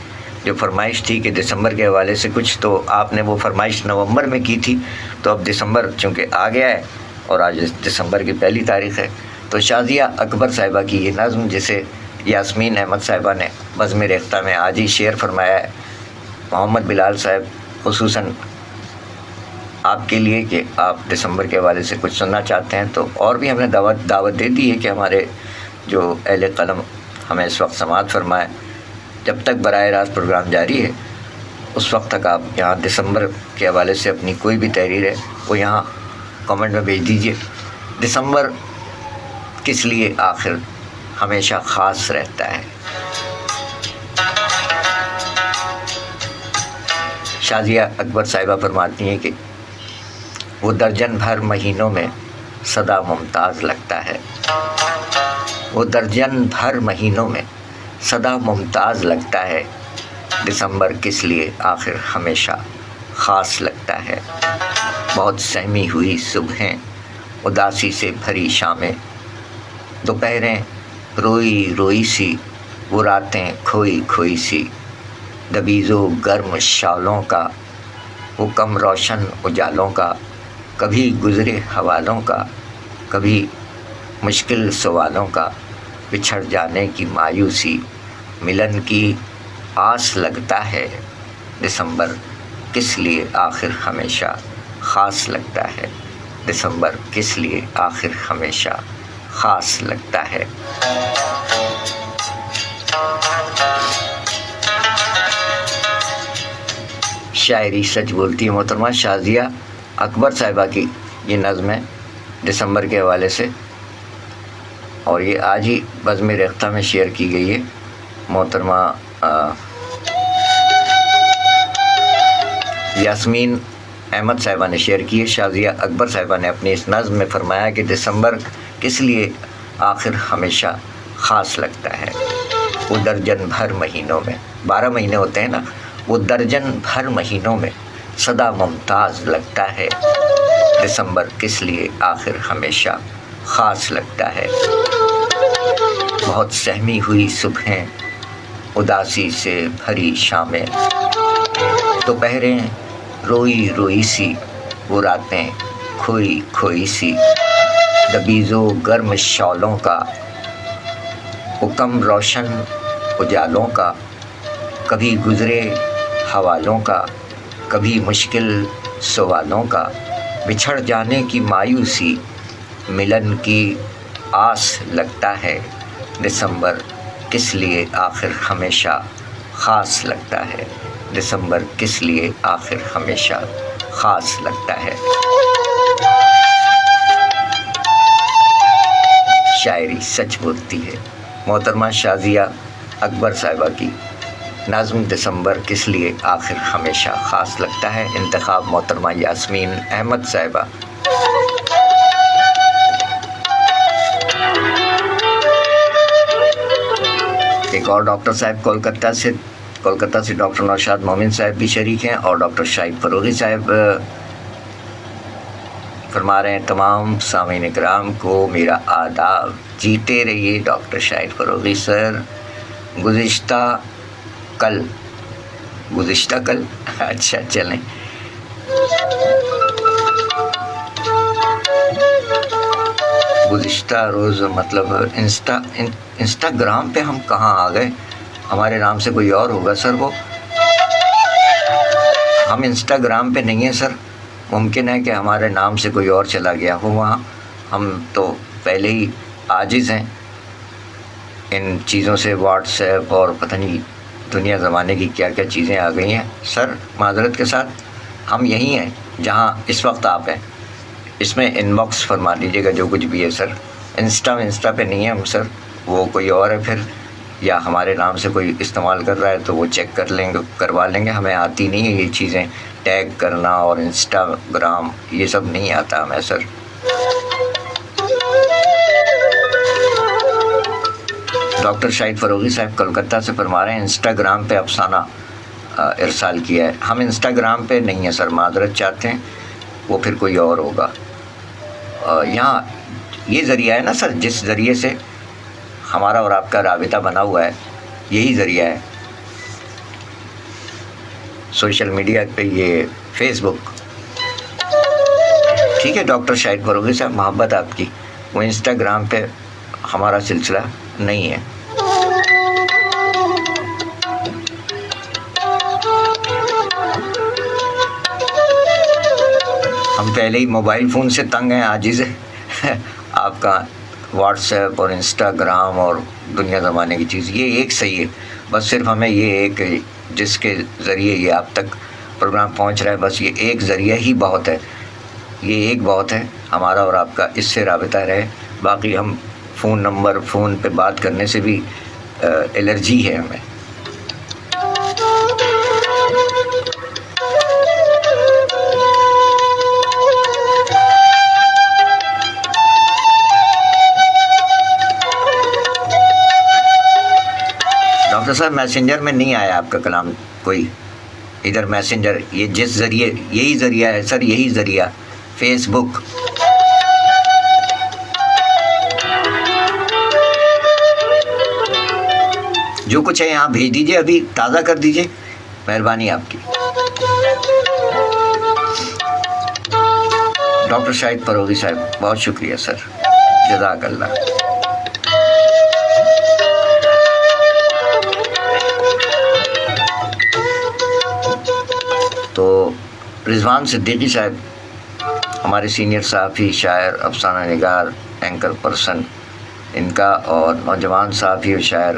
جو فرمائش تھی کہ دسمبر کے حوالے سے کچھ، تو آپ نے وہ فرمائش نومبر میں کی تھی، تو اب دسمبر چونکہ آ گیا ہے اور آج دسمبر کی 1 تاریخ ہے، تو شازیہ اکبر صاحبہ کی یہ نظم جسے یاسمین احمد صاحبہ نے بزم ریختہ میں آج ہی شیئر فرمایا ہے، محمد بلال صاحب خصوصاً آپ کے لیے کہ آپ دسمبر کے حوالے سے کچھ سننا چاہتے ہیں، تو اور بھی ہم نے دعوت دے دی ہے کہ ہمارے جو اہل قلم ہمیں اس وقت سماعت فرمائے، جب تک براہ راست پروگرام جاری ہے اس وقت تک آپ یہاں دسمبر کے حوالے سے اپنی کوئی بھی تحریر ہے وہ یہاں کامنٹ میں بھیج دیجیے۔ دسمبر کس لیے آخر ہمیشہ خاص رہتا ہے؟ شازیہ اکبر صاحبہ فرماتی ہیں کہ وہ درجن بھر مہینوں میں سدا ممتاز لگتا ہے، وہ درجن بھر مہینوں میں سدا ممتاز لگتا ہے، دسمبر کس لیے آخر ہمیشہ خاص لگتا ہے۔ بہت سہمی ہوئی صبحیں اداسی سے بھری شامیں، دوپہریں روئی روئی سی، وہ راتیں کھوئی کھوئی سی، دبیز و گرم شالوں کا، وہ کم روشن اجالوں کا، کبھی گزرے حوالوں کا، کبھی مشکل سوالوں کا، بچھڑ جانے کی مایوسی، ملن کی آس لگتا ہے، دسمبر کس لیے آخر ہمیشہ خاص لگتا ہے، دسمبر کس لیے آخر ہمیشہ خاص لگتا ہے۔ شاعری سچ بولتی ہے محترمہ شازیہ اکبر صاحبہ کی یہ نظم ہے دسمبر کے حوالے سے، اور یہ آج ہی بزم ریختہ میں شیئر کی گئی ہے۔ محترمہ یاسمین احمد صاحبہ نے شیئر کی ہے۔ شازیہ اکبر صاحبہ نے اپنی اس نظم میں فرمایا کہ دسمبر کس لیے آخر ہمیشہ خاص لگتا ہے، وہ درجن بھر مہینوں میں، 12 مہینے ہوتے ہیں نا، وہ درجن بھر مہینوں میں سدا ممتاز لگتا ہے، دسمبر کس لیے آخر ہمیشہ خاص لگتا ہے۔ بہت سہمی ہوئی صبحیں، اداسی سے بھری شامیں، دوپہریں روئی روئی سی، وہ راتیں کھوئی کھوئی سی، دبیز و گرم شالوں کا، وہ کم روشن اجالوں کا، کبھی گزرے حوالوں کا، کبھی مشکل سوالوں کا، بچھڑ جانے کی مایوسی، ملن کی آس لگتا ہے، دسمبر کس لیے آخر ہمیشہ خاص لگتا ہے، دسمبر کس لیے آخر ہمیشہ خاص لگتا ہے۔ شاعری سچ بولتی ہے محترمہ شازیہ اکبر صاحبہ کی نظم دسمبر کس لیے آخر ہمیشہ خاص لگتا ہے، انتخاب محترمہ یاسمین احمد صاحبہ۔ ایک اور ڈاکٹر صاحب کولکتہ سے ڈاکٹر نوشاد مومن صاحب بھی شریک ہیں، اور ڈاکٹر شاہد فروغی صاحب فرما رہے ہیں تمام سامعین کرام کو میرا آداب، جیتے رہیے ڈاکٹر شاہد فروغی سر۔ گزشتہ کل اچھا چلیں، گزشتہ روز مطلب انسٹاگرام پہ ہم کہاں آ گئے، ہمارے نام سے کوئی اور ہوگا سر، وہ ہم انسٹاگرام پہ نہیں ہیں سر، ممکن ہے کہ ہمارے نام سے کوئی اور چلا گیا ہو وہاں، ہم تو پہلے ہی عاجز ہیں ان چیزوں سے، واٹس ایپ اور پتہ نہیں دنیا زمانے کی کیا کیا چیزیں آ گئی ہیں سر، معذرت کے ساتھ ہم یہی ہیں جہاں اس وقت آپ ہیں، اس میں ان باکس فرما دیجیے گا جو کچھ بھی ہے سر، انسٹا پہ نہیں ہے ہم سر، وہ کوئی اور ہے پھر، یا ہمارے نام سے کوئی استعمال کر رہا ہے تو وہ چیک کروا لیں گے، ہمیں آتی نہیں ہے یہ چیزیں، ٹیگ کرنا اور انسٹاگرام یہ سب نہیں آتا ہمیں سر۔ ڈاکٹر شاہد فروغی صاحب کولکتہ سے فرما رہے ہیں انسٹاگرام پہ افسانہ ارسال کیا ہے، ہم انسٹاگرام پہ نہیں ہیں سر، معذرت چاہتے ہیں، وہ پھر کوئی اور ہوگا۔ یہاں یہ ذریعہ ہے نا سر، جس ذریعے سے ہمارا اور آپ کا رابطہ بنا ہوا ہے، یہی ذریعہ ہے سوشل میڈیا پہ، یہ فیس بک، ٹھیک ہے ڈاکٹر شاہد فروغی صاحب، محبت آپ کی، وہ انسٹاگرام پہ ہمارا سلسلہ نہیں ہے۔ ہم پہلے ہی موبائل فون سے تنگ ہیں، عاجز ہے، آپ کا واٹس ایپ اور انسٹاگرام اور دنیا زمانے کی چیز، یہ ایک صحیح ہے، بس صرف ہمیں یہ ایک جس کے ذریعے یہ آپ تک پروگرام پہنچ رہا ہے، بس یہ ایک ذریعہ ہی بہت ہے، یہ ایک بہت ہے ہمارا اور آپ کا، اس سے رابطہ رہے، باقی ہم فون پہ بات کرنے سے بھی الرجی ہے ہمیں۔ ڈاکٹر صاحب میسنجر میں نہیں آیا آپ کا کلام کوئی، ادھر میسنجر، یہ جس ذریعے، یہی ذریعہ ہے سر، یہی ذریعہ فیس بک، جو کچھ ہے یہاں بھیج دیجئے, ابھی تازہ کر دیجئے, مہربانی آپ کی. ڈاکٹر شاہد فروغی صاحب, بہت شکریہ سر, جزاک اللہ. تو رضوان صدیقی صاحب ہمارے سینئر صحافی, شاعر, افسانہ نگار, اینکر پرسن, ان کا, اور نوجوان صحافی و شاعر,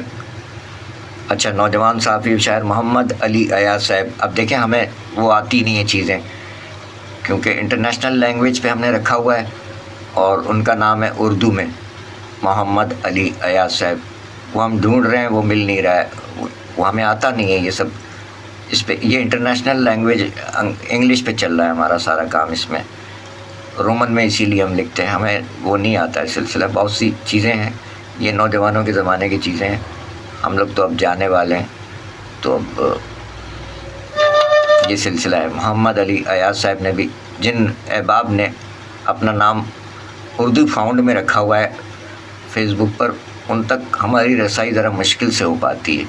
اچھا نوجوان صحافی و شاعر محمد علی ایاز صاحب. اب دیکھیں ہمیں وہ آتی نہیں ہیں چیزیں, کیونکہ انٹرنیشنل لینگویج پہ ہم نے رکھا ہوا ہے, اور ان کا نام ہے اردو میں محمد علی ایاز صاحب. وہ ہم ڈھونڈ رہے ہیں, وہ مل نہیں رہا ہے, وہ ہمیں آتا نہیں ہے یہ سب. اس پہ یہ انٹرنیشنل لینگویج انگلش پہ چل رہا ہے ہمارا سارا کام, اس میں رومن میں اسی لیے ہم لکھتے ہیں, ہمیں وہ نہیں آتا ہے سلسلہ. بہت سی چیزیں ہیں, یہ نوجوانوں کے زمانے کی چیزیں ہیں, ہم لوگ تو اب جانے والے ہیں. تو اب یہ سلسلہ ہے. محمد علی ایاز صاحب نے بھی, جن احباب نے اپنا نام اردو فاؤنڈ میں رکھا ہوا ہے فیس بک پر, ان تک ہماری رسائی ذرا مشکل سے ہو پاتی ہے,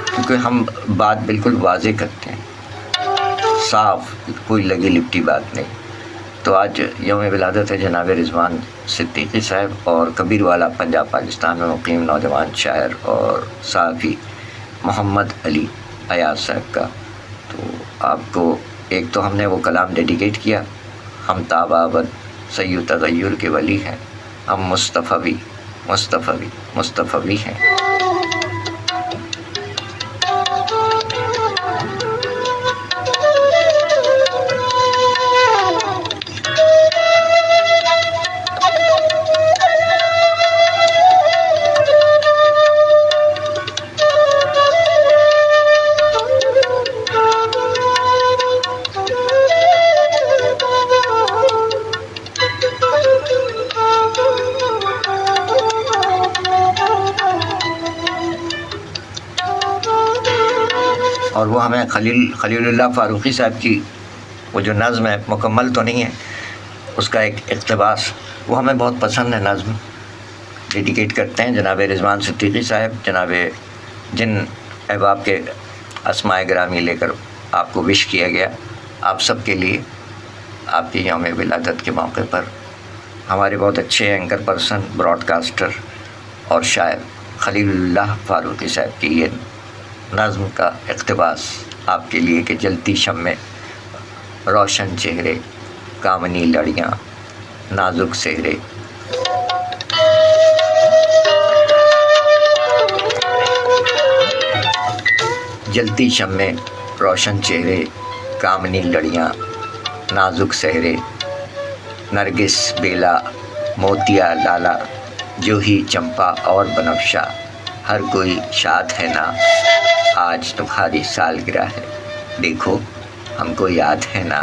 کیونکہ ہم بات بالکل واضح کرتے ہیں, صاف, کوئی لگی لپٹی بات نہیں. تو آج یوم ولادت ہے جناب رضوان صدیقی صاحب اور کبیر والا پنجاب پاکستان میں مقیم نوجوان شاعر اور صحافی محمد علی ایاز صاحب کا. تو آپ کو ایک تو ہم نے وہ کلام ڈیڈیکیٹ کیا, ہم تاب آبد سید تغیر کے ولی ہیں, ہم مصطفی ہیں. اور وہ ہمیں خلیل اللہ فاروقی صاحب کی وہ جو نظم ہے, مکمل تو نہیں ہے, اس کا ایک اقتباس, وہ ہمیں بہت پسند ہے نظم, ڈیڈیکیٹ کرتے ہیں جناب رضوان صدیقی صاحب. جناب جن احباب کے اسماء گرامی لے کر آپ کو وش کیا گیا, آپ سب کے لیے آپ کی یوم ولادت کے موقع پر ہمارے بہت اچھے اینکر پرسن, براڈ کاسٹر اور شاعر خلیل اللہ فاروقی صاحب کی یہ نظم کا اقتباس آپ کے لیے کہ جلتی شمع, روشن چہرے, کامنی لڑیاں, نازک سہرے. جلتی شمع, روشن چہرے, کامنی لڑیاں, نازک سہرے, نرگس بیلا, موتیا لالا, جوہی چمپا اور بنفشہ, ہر کوئی شاد ہے نا, آج تمہاری سالگرہ ہے, دیکھو ہم کو یاد ہے نا.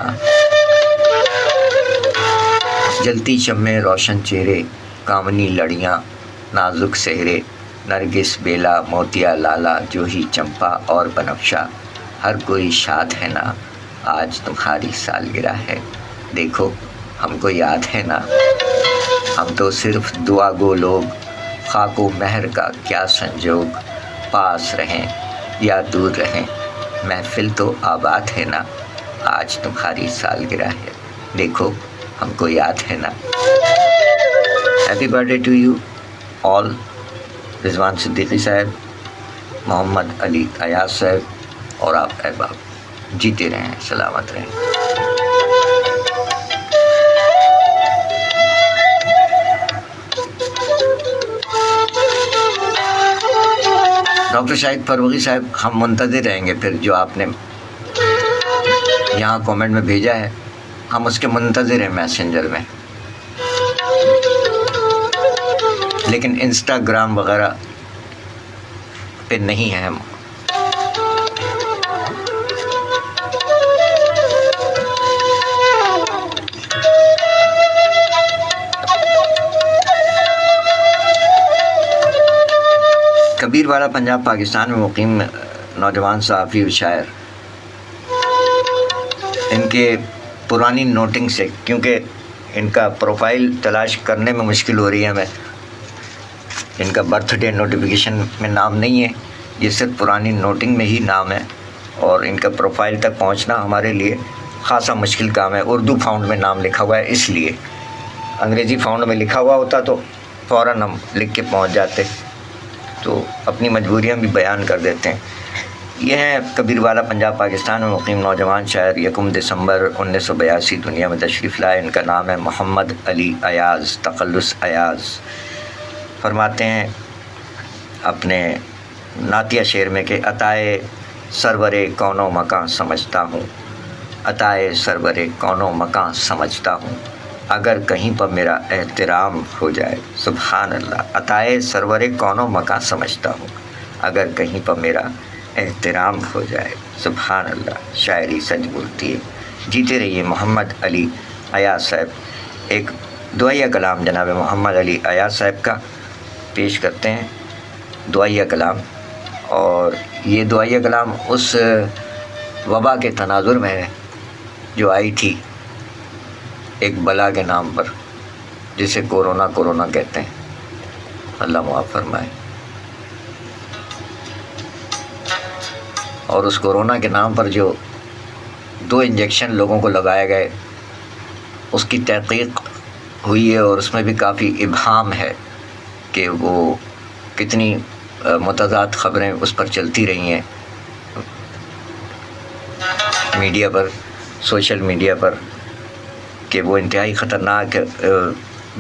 جلتی شمع, روشن چہرے, کامنی لڑیاں, نازک سہرے, نرگس بیلا, موتیا لالا, جوہی چمپا اور بنفشہ, ہر کوئی شاد ہے نا, آج تمہاری سالگرہ ہے, دیکھو ہم کو یاد ہے نا. ہم تو صرف دعا گو لوگ, خاک و مہر کا کیا سنجوگ, پاس رہیں یا دور رہیں, محفل تو آباد ہے نا, آج تمہاری سالگرہ ہے, دیکھو ہم کو یاد ہے نا. Happy birthday to you all. Rizwan Siddiqui صاحب, محمد علی ایاز صاحب اور آپ احباب, جیتے رہیں, سلامت رہیں. ڈاکٹر شاہد فروغی صاحب, ہم منتظر رہیں گے, پھر جو آپ نے یہاں کومنٹ میں بھیجا ہے ہم اس کے منتظر ہیں میسنجر میں, لیکن انسٹاگرام وغیرہ پہ نہیں ہیں ہم. کبیر والا پنجاب پاکستان میں مقیم نوجوان صحافی و شاعر, ان کے پرانی نوٹنگ سے, کیونکہ ان کا پروفائل تلاش کرنے میں مشکل ہو رہی ہے ہمیں, ان کا برتھ ڈے نوٹیفیکیشن میں نام نہیں ہے، یہ صرف پرانی نوٹنگ میں ہی نام ہے، اور ان کا پروفائل تک پہنچنا ہمارے لیے خاصا مشکل کام ہے۔ اردو فاؤنڈ میں نام لکھا ہوا ہے، اس لیے انگریزی فاؤنڈ میں لکھا ہوا ہوتا تو فوراً ہم لکھ کے پہنچ جاتے، تو اپنی مجبوریاں بھی بیان کر دیتے ہیں۔ یہ ہیں کبیر والا پنجاب پاکستان میں مقیم نوجوان شاعر، 1 دسمبر 1982 دنیا میں تشریف لائے۔ ان کا نام ہے محمد علی ایاز، تخلص ایاز۔ فرماتے ہیں اپنے نعتیہ شعر میں کہ عطائے سرور کون و مکان سمجھتا ہوں، عطائے سرور کون و مکان سمجھتا ہوں، اگر کہیں پر میرا احترام ہو جائے۔ سبحان اللہ، عطائے سرور کون و مکان سمجھتا ہوں، اگر کہیں پر میرا احترام ہو جائے۔ سبحان اللہ، شاعری سچ بولتی ہے۔ جیتے رہیے محمد علی ایاز صاحب۔ ایک دعائیہ کلام جناب محمد علی ایاز صاحب کا پیش کرتے ہیں، دعائیہ کلام۔ اور یہ دعائیہ کلام اس وبا کے تناظر میں ہے جو آئی تھی ایک بلا کے نام پر، جسے کورونا کہتے ہیں، اللہ معاف فرمائے۔ اور اس کورونا کے نام پر جو 2 انجیکشن لوگوں کو لگائے گئے، اس کی تحقیق ہوئی ہے، اور اس میں بھی کافی ابہام ہے کہ وہ کتنی متضاد خبریں اس پر چلتی رہی ہیں میڈیا پر، سوشل میڈیا پر، کہ وہ انتہائی خطرناک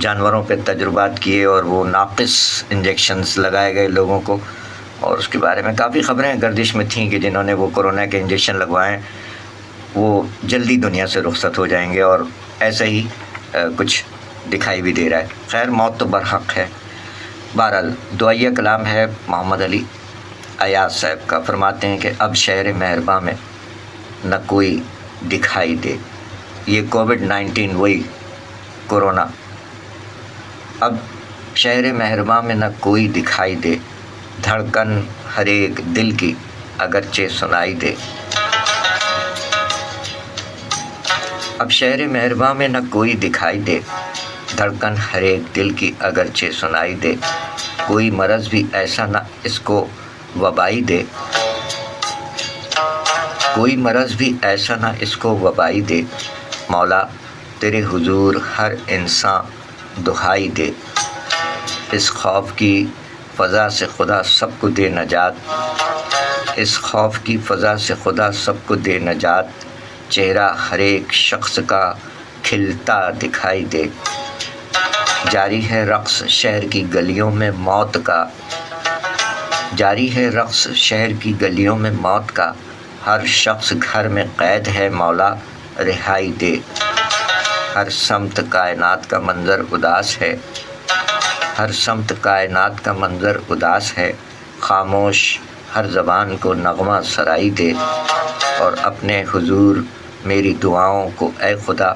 جانوروں پہ تجربات کیے اور وہ ناقص انجیکشنز لگائے گئے لوگوں کو، اور اس کے بارے میں کافی خبریں گردش میں تھیں کہ جنہوں نے وہ کورونا کے انجیکشن لگوائے وہ جلدی دنیا سے رخصت ہو جائیں گے، اور ایسا ہی کچھ دکھائی بھی دے رہا ہے۔ خیر، موت تو برحق ہے۔ بہرحال دعائیہ کلام ہے محمد علی ایاز صاحب کا۔ فرماتے ہیں کہ اب شہر مہرباں میں نہ کوئی دکھائی دے، یہ کووڈ-19 وہی کورونا، اب شہر مہرباں میں نہ کوئی دکھائی دے، دھڑکن ہر ایک دل کی اگرچہ سنائی دے۔ اب شہر مہرباں میں نہ کوئی دکھائی دے، دھڑکن ہر ایک دل کی اگرچہ سنائی دے، کوئی مرض بھی ایسا نہ اس کو وبائی دے، کوئی مرض بھی ایسا نہ اس کو وبائی دے، مولا تیرے حضور ہر انسان دہائی دے، اس خوف کی فضا سے خدا سب کو دے نجات، اس خوف کی فضا سے خدا سب کو دے نجات، چہرہ ہر ایک شخص کا کھلتا دکھائی دے، جاری ہے رقص شہر کی گلیوں میں موت کا، جاری ہے رقص شہر کی گلیوں میں موت کا، ہر شخص گھر میں قید ہے مولا رہائی دے، ہر سمت کائنات کا منظر اداس ہے، ہر سمت کائنات کا منظر اداس ہے، خاموش ہر زبان کو نغمہ سرائی دے، اور اپنے حضور میری دعاؤں کو اے خدا،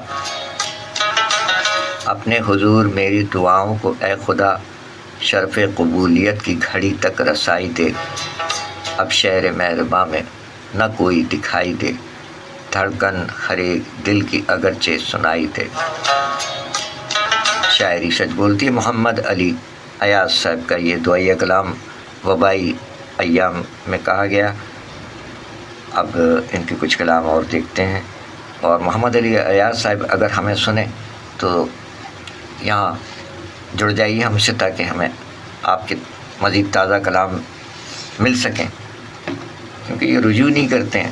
اپنے حضور میری دعاؤں کو اے خدا شرف قبولیت کی گھڑی تک رسائی دے، اب شہر مہرباں میں نہ کوئی دکھائی دے، دھڑکن ہر ایک دل کی اگرچہ سنائی دے۔ شاعری سچ بولتی ہے۔ محمد علی ایاز صاحب کا یہ دعائیہ کلام وبائی ایام میں کہا گیا۔ اب ان کے کچھ کلام اور دیکھتے ہیں، اور محمد علی ایاز صاحب اگر ہمیں سنیں تو یہاں جڑ جائیے ہم سے، تاکہ ہمیں آپ کے مزید تازہ کلام مل سکیں، کیونکہ یہ رجوع نہیں کرتے ہیں۔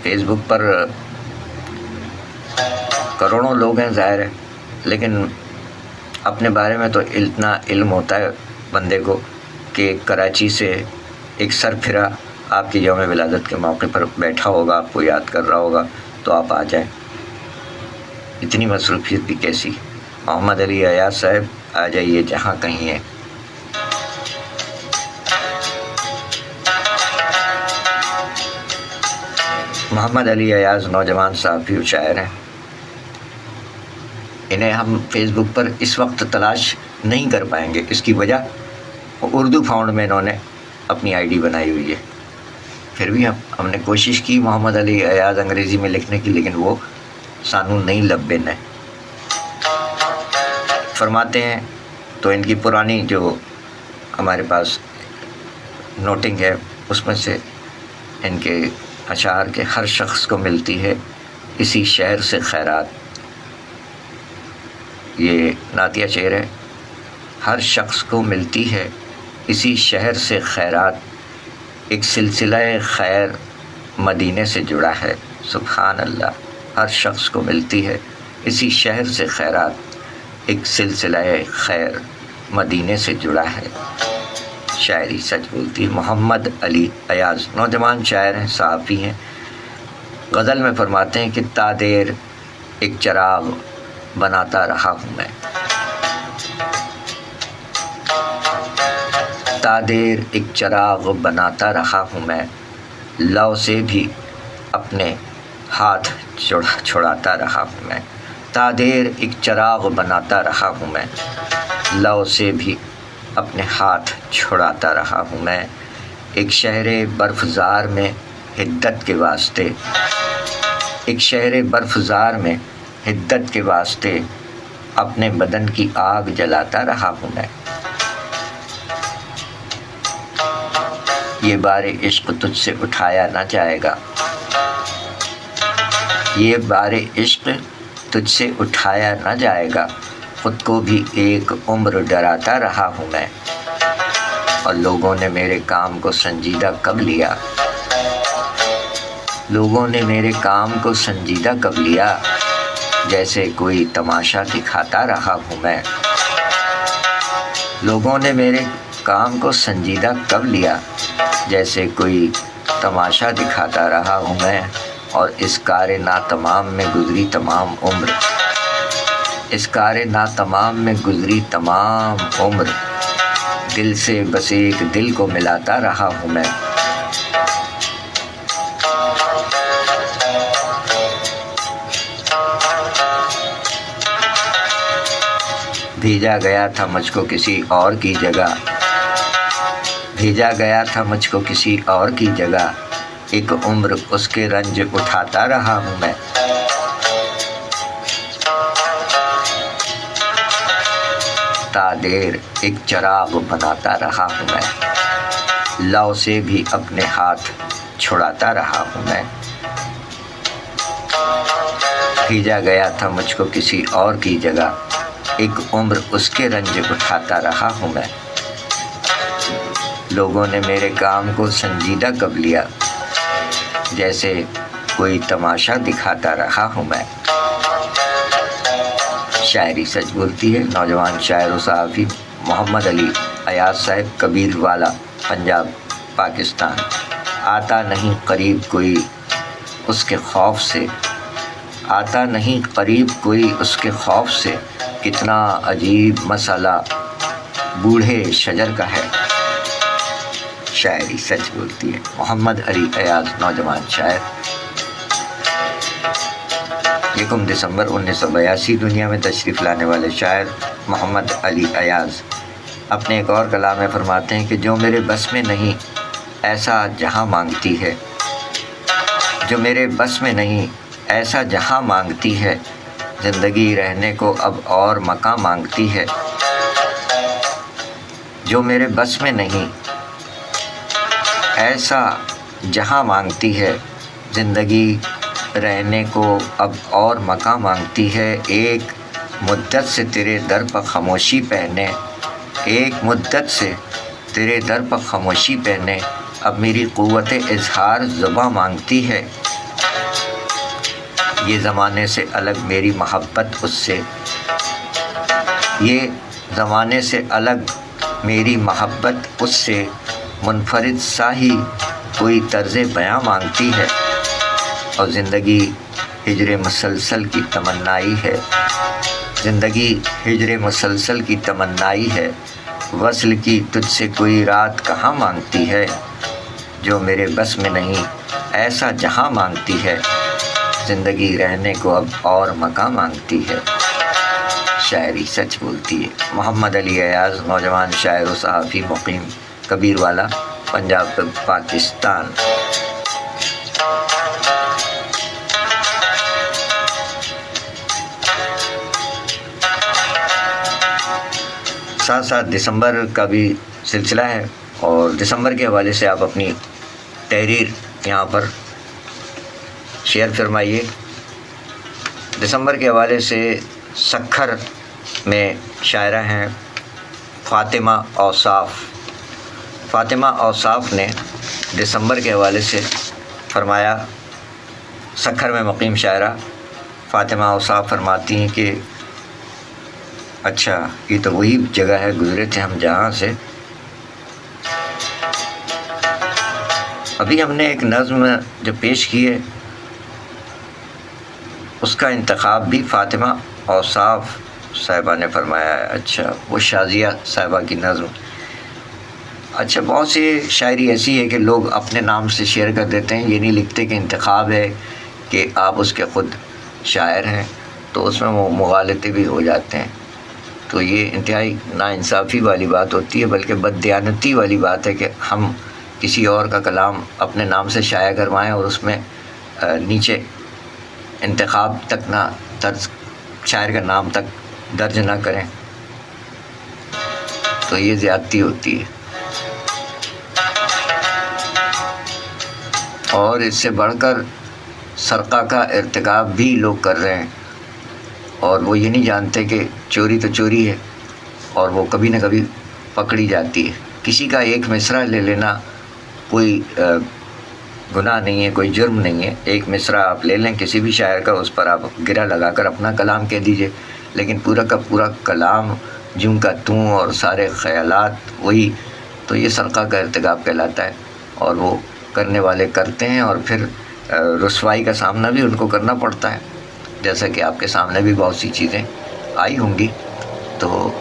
فیس بک پر کروڑوں لوگ ہیں ظاہر ہے، لیکن اپنے بارے میں تو اتنا علم ہوتا ہے بندے کو کہ کراچی سے ایک سر پھرا آپ کی یوم ولادت کے موقع پر بیٹھا ہوگا، آپ کو یاد کر رہا ہوگا، تو آپ آ جائیں۔ اتنی مصروفیت بھی کیسی۔ محمد علی ایاز صاحب آ جائیے جہاں کہیں ہیں۔ محمد علی ایاز نوجوان صحافی و شاعر ہیں۔ انہیں ہم فیس بک پر اس وقت تلاش نہیں کر پائیں گے، اس کی وجہ اردو فاؤنڈ میں انہوں نے اپنی آئی ڈی بنائی ہوئی ہے۔ پھر بھی ہم نے کوشش کی محمد علی ایاز انگریزی میں لکھنے کی، لیکن وہ سانو نہیں لبن ہے۔ فرماتے ہیں تو ان کی پرانی جو ہمارے پاس نوٹنگ ہے اس میں سے ان کے اشعار کے ہر شخص کو ملتی ہے اسی شہر سے خیرات. یہ نعتیہ شعر ہے. ہر شخص کو ملتی ہے اسی شہر سے خیرات، ایک سلسلہ خیر مدینے سے جڑا ہے. سبحان اللہ. ہر شخص کو ملتی ہے اسی شہر سے خیرات، ایک سلسلہ خیر مدینے سے جڑا ہے. شاعری سچ بولتی ہے. محمد علی ایاز نوجوان شاعر ہیں، صحافی ہیں. غزل میں فرماتے ہیں کہ تا دیر ایک چراغ بناتا رہا ہوں میں، تا دیر ایک چراغ بناتا رہا ہوں میں، لو سے بھی اپنے ہاتھ چھڑاتا رہا ہوں میں. تا دیر ایک چراغ بناتا رہا ہوں میں، لو سے بھی اپنے ہاتھ چھڑاتا رہا ہوں میں. ایک شہر برفزار میں حدت کے واسطے، ایک شہر برفزار میں حدت کے واسطے اپنے بدن کی آگ جلاتا رہا ہوں میں. یہ بار عشق تجھ سے اٹھایا نہ جائے گا، یہ بار عشق تجھ سے اٹھایا نہ جائے گا، خود کو بھی ایک عمر ڈراتا رہا ہوں میں. اور لوگوں نے میرے کام کو سنجیدہ کب لیا، لوگوں نے میرے کام کو سنجیدہ کب لیا، جیسے کوئی تماشا دکھاتا رہا ہوں میں. لوگوں نے میرے کام کو سنجیدہ کب لیا، جیسے کوئی تماشا دکھاتا رہا ہوں میں. اور اس کار ناتمام میں گزری تمام عمر، اس کار ناتمام میں گزری تمام عمر، دل سے بس ایک دل کو ملاتا رہا ہوں میں. بھیجا گیا تھا مجھ کو کسی اور کی جگہ، بھیجا گیا تھا مجھ کو کسی اور کی جگہ، ایک عمر اس کے رنج اٹھاتا رہا ہوں میں. تا دیر ایک چراغ بناتا رہا ہوں میں، لو سے بھی اپنے ہاتھ چھڑاتا رہا ہوں میں. بھیجا گیا تھا مجھ کو کسی اور کی جگہ، ایک عمر اس کے رنج اٹھاتا رہا ہوں میں. لوگوں نے میرے کام کو سنجیدہ کب لیا، جیسے کوئی تماشا دکھاتا رہا ہوں میں. شاعری سچ بولتی ہے. نوجوان شاعر و صحافی محمد علی ایاز صاحب، کبیر والا، پنجاب، پاکستان. آتا نہیں قریب کوئی اس کے خوف سے، آتا نہیں قریب کوئی اس کے خوف سے، کتنا عجیب مسئلہ بوڑھے شجر کا ہے. شاعری سچ بولتی ہے. محمد علی ایاز نوجوان شاعر. 1 دسمبر 1982 دنیا میں تشریف لانے والے شاعر محمد علی ایاز اپنے ایک اور کلام میں فرماتے ہیں کہ جو میرے بس میں نہیں ایسا جہاں مانگتی ہے، جو میرے بس میں نہیں ایسا جہاں مانگتی ہے، زندگی رہنے کو اب اور مکان مانگتی ہے. جو میرے بس میں نہیں ایسا جہاں مانگتی ہے، زندگی رہنے کو اب اور مکان مانگتی ہے. ایک مدت سے تیرے در پر خاموشی پہنے، ایک مدت سے تیرے در پر خاموشی پہنے، اب میری قوت اظہار زباں مانگتی ہے. یہ زمانے سے الگ میری محبت اس سے، یہ زمانے سے الگ میری محبت اس سے، منفرد سا ہی کوئی طرز بیاں مانگتی ہے. اور زندگی ہجر مسلسل کی تمنائی ہے، زندگی ہجر مسلسل کی تمنائی ہے، وصل کی تجھ سے کوئی رات کہاں مانگتی ہے. جو میرے بس میں نہیں ایسا جہاں مانگتی ہے، زندگی رہنے کو اب اور مکان مانگتی ہے. شاعری سچ بولتی ہے. محمد علی ایاز نوجوان شاعر و صحافی، مقیم کبیر والا، پنجاب، پاکستان. ساتھ ساتھ دسمبر کا بھی سلسلہ ہے، اور دسمبر کے حوالے سے آپ اپنی تحریر یہاں پر شیئر فرمائیے۔ دسمبر کے حوالے سے سکھر میں شاعرہ ہیں فاطمہ اوصاف۔ فاطمہ اوصاف نے دسمبر کے حوالے سے فرمایا، سکھر میں مقیم شاعرہ فاطمہ اوصاف فرماتی ہیں کہ اچھا یہ تو وہی جگہ ہے، گزرے تھے ہم جہاں سے۔ ابھی ہم نے ایک نظم جو پیش کی ہے اس کا انتخاب بھی فاطمہ اوصاف صاحبہ نے فرمایا ہے۔ اچھا وہ شازیہ صاحبہ کی نظم۔ اچھا بہت سی شاعری ایسی ہے کہ لوگ اپنے نام سے شیئر کر دیتے ہیں، یہ نہیں لکھتے کہ انتخاب ہے کہ آپ اس کے خود شاعر ہیں، تو اس میں وہ مغالطے بھی ہو جاتے ہیں۔ تو یہ انتہائی ناانصافی والی بات ہوتی ہے، بلکہ بددیانتی والی بات ہے کہ ہم کسی اور کا کلام اپنے نام سے شائع کروائیں اور اس میں نیچے انتخاب تک نہ درج، شاعر کا نام تک درج نہ کریں، تو یہ زیادتی ہوتی ہے۔ اور اس سے بڑھ کر سرقہ کا ارتکاب بھی لوگ کر رہے ہیں، اور وہ یہ نہیں جانتے کہ چوری تو چوری ہے اور وہ کبھی نہ کبھی پکڑی جاتی ہے۔ کسی کا ایک مصرع لے لینا کوئی گناہ نہیں ہے، کوئی جرم نہیں ہے۔ ایک مصرع آپ لے لیں کسی بھی شاعر کا، اس پر آپ گرہ لگا کر اپنا کلام کہہ دیجئے، لیکن پورا کا پورا کلام جوں کا توں اور سارے خیالات وہی، تو یہ سرقہ کا ارتکاب کہلاتا ہے، اور وہ کرنے والے کرتے ہیں، اور پھر رسوائی کا سامنا بھی ان کو کرنا پڑتا ہے، جیسا کہ آپ کے سامنے بھی بہت سی چیزیں آئی ہوں گی۔ تو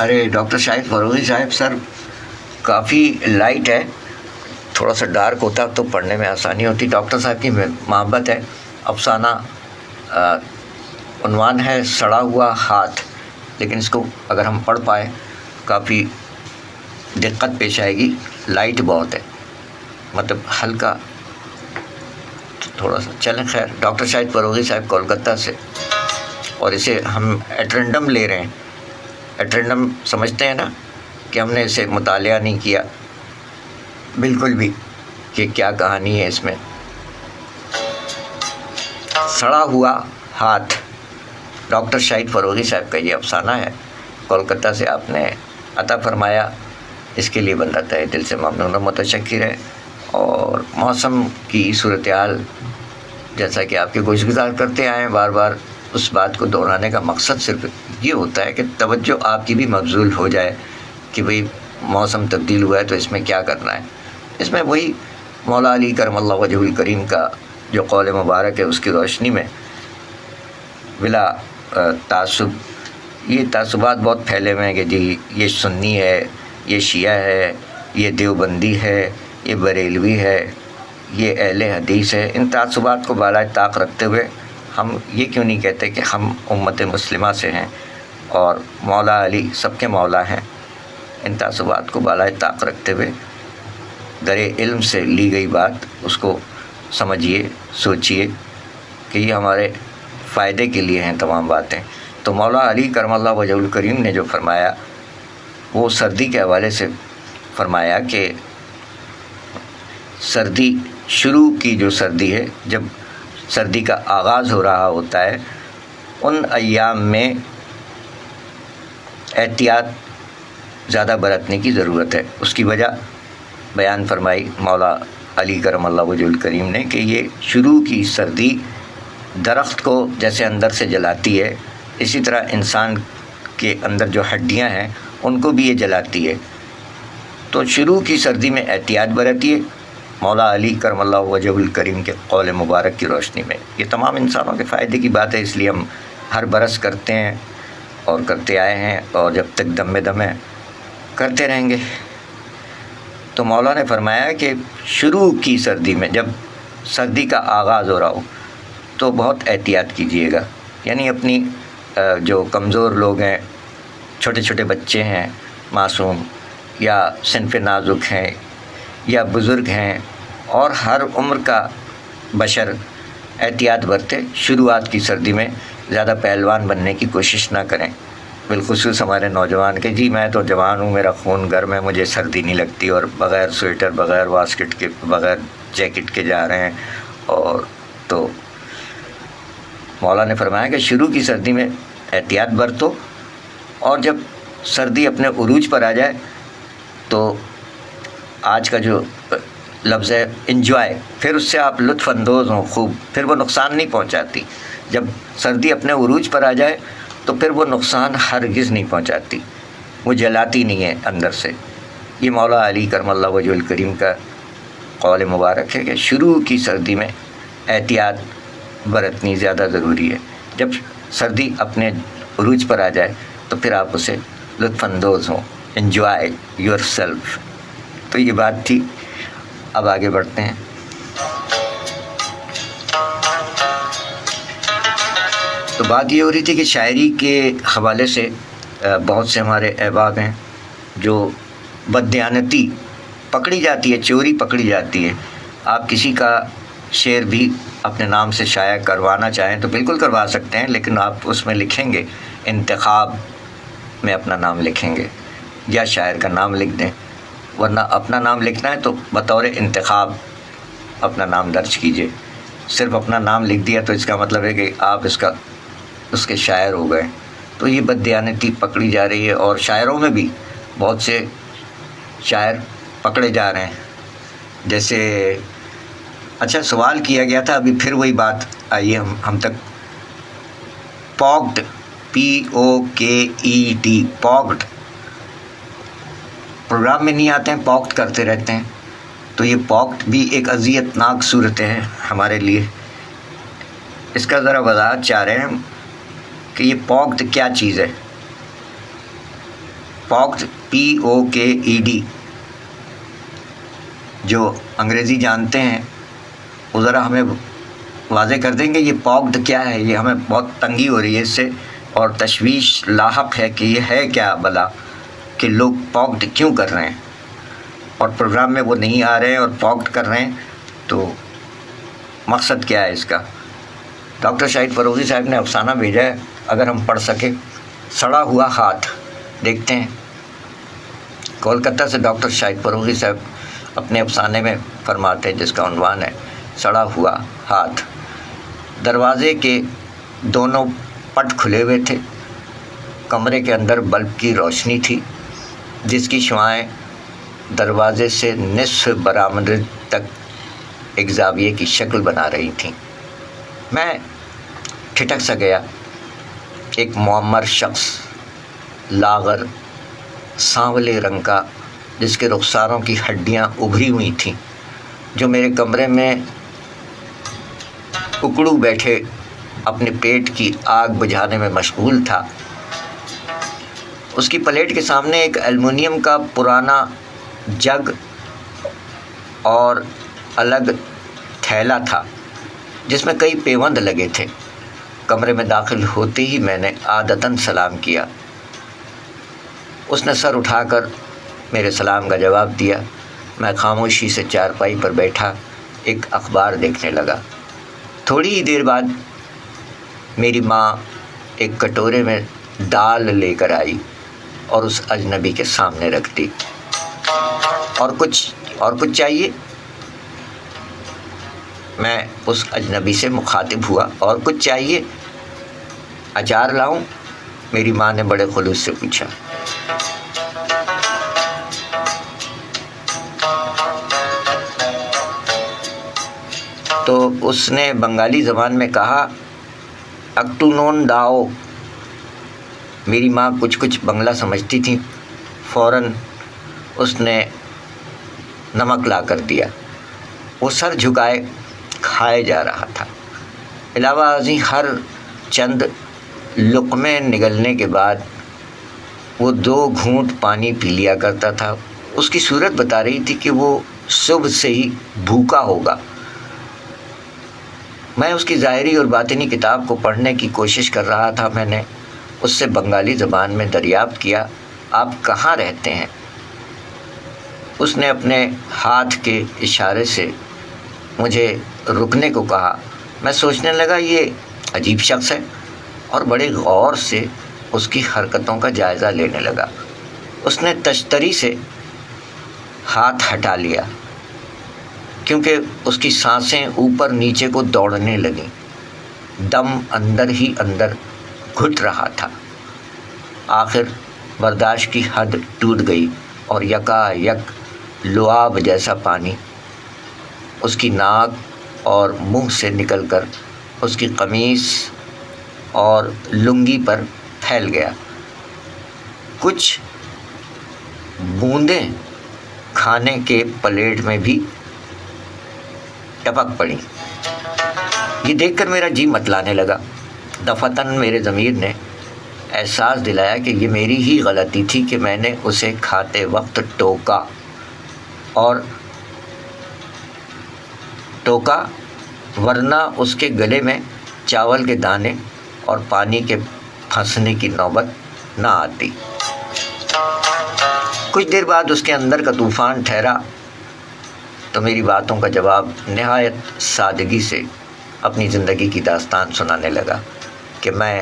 ارے ڈاکٹر شاہد فروغی صاحب، سر کافی لائٹ ہے، تھوڑا سا ڈارک ہوتا تو پڑھنے میں آسانی ہوتی۔ ڈاکٹر صاحب کی محبت ہے، افسانہ عنوان ہے سڑا ہوا ہاتھ، لیکن اس کو اگر ہم پڑھ پائے کافی دقت پیش آئے گی، لائٹ بہت ہے، مطلب ہلکا تھوڑا سا چلیں۔ خیر، ڈاکٹر شاہد فروغی صاحب کولکتہ سے، اور اسے ہم ایٹرنڈم لے رہے ہیں۔ ایٹرنڈم سمجھتے ہیں نا کہ ہم نے اسے مطالعہ نہیں کیا بالکل بھی کہ کیا کہانی ہے اس میں۔ سڑا ہوا ہاتھ، ڈاکٹر شاہد فروغی صاحب کا یہ افسانہ ہے، کولکتہ سے آپ نے عطا فرمایا، اس کے لیے بندہ تہہ دل سے ممنون و متشکر ہے۔ اور موسم کی صورتحال جیسا کہ آپ کے گوش گزار کرتے آئے ہیں، بار بار اس بات کو دہرانے کا مقصد صرف یہ ہوتا ہے کہ توجہ آپ کی بھی مبذول ہو جائے کہ بھئی موسم تبدیل ہوا ہے تو اس میں کیا کرنا ہے۔ اس میں وہی مولا علی کرم اللہ وجہ الکریم کا جو قول مبارک ہے اس کی روشنی میں بلا تعصب، یہ تعصبات بہت پھیلے ہوئے ہیں کہ جی یہ سنی ہے، یہ شیعہ ہے، یہ دیوبندی ہے، یہ بریلوی ہے، یہ اہل حدیث ہے۔ ان تعصبات کو بالائے طاق رکھتے ہوئے ہم یہ کیوں نہیں کہتے کہ ہم امت مسلمہ سے ہیں اور مولا علی سب کے مولا ہیں۔ ان تعصبات کو بالائے طاق رکھتے ہوئے در علم سے لی گئی بات اس کو سمجھیے، سوچیے کہ یہ ہمارے فائدے کے لیے ہیں تمام باتیں۔ تو مولا علی کرم اللہ وجہ الکریم نے جو فرمایا وہ سردی کے حوالے سے فرمایا کہ سردی، شروع کی جو سردی ہے، جب سردی کا آغاز ہو رہا ہوتا ہے، ان ایام میں احتیاط زیادہ برتنے کی ضرورت ہے۔ اس کی وجہ بیان فرمائی مولا علی کرم اللہ وجہ الکریم نے کہ یہ شروع کی سردی درخت کو جیسے اندر سے جلاتی ہے، اسی طرح انسان کے اندر جو ہڈیاں ہیں ان کو بھی یہ جلاتی ہے۔ تو شروع کی سردی میں احتیاط برتیے، مولا علی کرم اللہ وجہ الکریم کے قول مبارک کی روشنی میں۔ یہ تمام انسانوں کے فائدے کی بات ہے، اس لیے ہم ہر برس کرتے ہیں اور کرتے آئے ہیں، اور جب تک دم میں دم ہے کرتے رہیں گے۔ تو مولا نے فرمایا کہ شروع کی سردی میں، جب سردی کا آغاز ہو رہا ہو تو بہت احتیاط کیجیے گا، یعنی اپنی جو کمزور لوگ ہیں، چھوٹے چھوٹے بچے ہیں، معصوم یا صنف نازک ہیں، یا بزرگ ہیں اور ہر عمر کا بشر احتیاط برتے، شروعات کی سردی میں زیادہ پہلوان بننے کی کوشش نہ کریں، بالخصوص ہمارے نوجوان کہ جی میں تو جوان ہوں، میرا خون گرم ہے، مجھے سردی نہیں لگتی، اور بغیر سویٹر، بغیر واسکٹ کے، بغیر جیکٹ کے جا رہے ہیں۔ اور تو مولا نے فرمایا کہ شروع کی سردی میں احتیاط برتو، اور جب سردی اپنے عروج پر آ جائے تو آج کا جو لفظ ہے انجوائے، پھر اس سے آپ لطف اندوز ہوں خوب، پھر وہ نقصان نہیں پہنچاتی۔ جب سردی اپنے عروج پر آ جائے تو پھر وہ نقصان ہرگز نہیں پہنچاتی، وہ جلاتی نہیں ہے اندر سے۔ یہ مولا علی کرم اللہ وجہ الکریم کا قول مبارک ہے کہ شروع کی سردی میں احتیاط برتنی زیادہ ضروری ہے۔ جب سردی اپنے عروج پر آ جائے تو پھر آپ اسے لطف اندوز ہوں، انجوائے یور سیلف۔ تو یہ بات تھی، اب آگے بڑھتے ہیں۔ تو بات یہ ہو رہی تھی کہ شاعری کے حوالے سے بہت سے ہمارے احباب ہیں جو بددیانتی پکڑی جاتی ہے، چوری پکڑی جاتی ہے۔ آپ کسی کا شعر بھی اپنے نام سے شائع کروانا چاہیں تو بالکل کروا سکتے ہیں، لیکن آپ اس میں لکھیں گے، انتخاب میں اپنا نام لکھیں گے یا شاعر کا نام لکھ دیں، ورنہ اپنا نام لکھنا ہے تو بطور انتخاب اپنا نام درج کیجئے۔ صرف اپنا نام لکھ دیا تو اس کا مطلب ہے کہ آپ اس کے شاعر ہو گئے۔ تو یہ بددیانتی پکڑی جا رہی ہے، اور شاعروں میں بھی بہت سے شاعر پکڑے جا رہے ہیں۔ جیسے اچھا سوال کیا گیا تھا، ابھی پھر وہی بات آئی ہے ہم تک، پوکڈ، POKED، پوکڈ پروگرام میں نہیں آتے ہیں، پوکڈ کرتے رہتے ہیں۔ تو یہ پوکڈ بھی ایک اذیت ناک صورت ہے ہمارے لیے۔ اس کا ذرا وضاحت چاہ رہے ہیں کہ یہ پوکڈ کیا چیز ہے۔ پوکڈ POKED، جو انگریزی جانتے ہیں وہ ذرا ہمیں واضح کر دیں گے یہ پوکڈ کیا ہے؟ یہ ہمیں بہت تنگی ہو رہی ہے اس سے، اور تشویش لاحق ہے کہ یہ ہے کیا بلا، کہ لوگ پوکڈ کیوں کر رہے ہیں، اور پروگرام میں وہ نہیں آ رہے ہیں اور پوکڈ کر رہے ہیں، تو مقصد کیا ہے اس کا؟ ڈاکٹر شاہد فروغی صاحب نے افسانہ بھیجا ہے، اگر ہم پڑھ سکیں، سڑا ہوا ہاتھ۔ دیکھتے ہیں، کولکتہ سے ڈاکٹر شاہد فروغی صاحب اپنے افسانے میں فرماتے ہیں، جس کا عنوان ہے سڑا ہوا ہاتھ۔ دروازے کے دونوں پٹ کھلے ہوئے تھے، کمرے کے اندر بلب کی روشنی تھی جس کی شعاعیں دروازے سے نصف برآمد تک ایک زاویے کی شکل بنا رہی تھیں۔ میں ٹھٹک سا گیا۔ ایک معمر شخص، لاغر، سانولے رنگ کا، جس کے رخساروں کی ہڈیاں ابھری ہوئی تھیں، جو میرے کمرے میں اکڑو بیٹھے اپنے پیٹ کی آگ بجھانے میں مشغول تھا۔ اس کی پلیٹ کے سامنے ایک ایلومینیم کا پرانا جگ اور الگ تھیلا تھا جس میں کئی پیوند لگے تھے۔ کمرے میں داخل ہوتے ہی میں نے عادتاً سلام کیا۔ اس نے سر اٹھا کر میرے سلام کا جواب دیا۔ میں خاموشی سے چارپائی پر بیٹھا ایک اخبار دیکھنے لگا۔ تھوڑی ہی دیر بعد میری ماں ایک کٹورے میں دال لے کر آئی اور اس اجنبی کے سامنے رکھ دی۔ اور کچھ چاہیے؟ میں اس اجنبی سے مخاطب ہوا۔ اور کچھ چاہیے؟ اچار لاؤں؟ میری ماں نے بڑے خلوص سے پوچھا۔ تو اس نے بنگالی زبان میں کہا، اکٹونون داؤ۔ میری ماں کچھ بنگلہ سمجھتی تھی، فوراً اس نے نمک لا کر دیا۔ وہ سر جھکائے کھائے جا رہا تھا۔ علاوہ ازیں ہر چند لقمے نگلنے کے بعد وہ 2 گھونٹ پانی پی لیا کرتا تھا۔ اس کی صورت بتا رہی تھی کہ وہ صبح سے ہی بھوکا ہوگا۔ میں اس کی ظاہری اور باطنی کتاب کو پڑھنے کی کوشش کر رہا تھا۔ میں نے اس سے بنگالی زبان میں دریافت کیا، آپ کہاں رہتے ہیں؟ اس نے اپنے ہاتھ کے اشارے سے مجھے رکنے کو کہا۔ میں سوچنے لگا یہ عجیب شخص ہے اور بڑے غور سے اس کی حرکتوں کا جائزہ لینے لگا۔ اس نے تشتری سے ہاتھ ہٹا لیا کیونکہ اس کی سانسیں اوپر نیچے کو دوڑنے لگیں، دم اندر ہی اندر گھٹ رہا تھا۔ آخر برداشت کی حد ٹوٹ گئی اور یکا یک لعاب جیسا پانی اس کی ناک اور منہ سے نکل کر اس کی قمیص اور لنگی پر پھیل گیا۔ کچھ بوندیں کھانے کے پلیٹ میں بھی ٹپک پڑیں۔ یہ دیکھ کر میرا جی متلانے لگا۔ دفعتاً میرے ضمیر نے احساس دلایا کہ یہ میری ہی غلطی تھی کہ میں نے اسے کھاتے وقت ٹوکا ورنہ اس کے گلے میں چاول کے دانے اور پانی کے پھنسنے کی نوبت نہ آتی۔ کچھ دیر بعد اس کے اندر کا طوفان ٹھہرا تو میری باتوں کا جواب نہایت سادگی سے اپنی زندگی کی داستان سنانے لگا کہ میں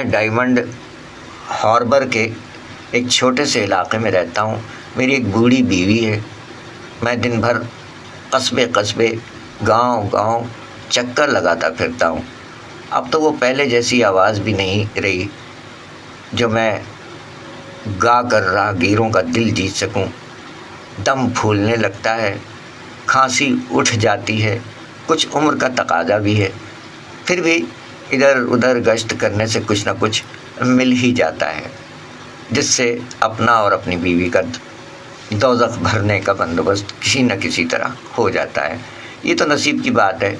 ڈائمنڈ ہاربر کے ایک چھوٹے سے علاقے میں رہتا ہوں۔ میری ایک بوڑھی بیوی ہے۔ میں دن بھر قصبے گاؤں چکر لگاتا پھرتا ہوں۔ اب تو وہ پہلے جیسی آواز بھی نہیں رہی جو میں گا کر راہگیروں کا دل جیت سکوں۔ دم پھولنے لگتا ہے، کھانسی اٹھ جاتی ہے، کچھ عمر کا تقاضا بھی ہے، پھر بھی ادھر ادھر گشت کرنے سے کچھ نہ کچھ مل ہی جاتا ہے جس سے اپنا اور اپنی بیوی کا دوزخ بھرنے کا بندوبست کسی نہ کسی طرح ہو جاتا ہے۔ یہ تو نصیب کی بات ہے۔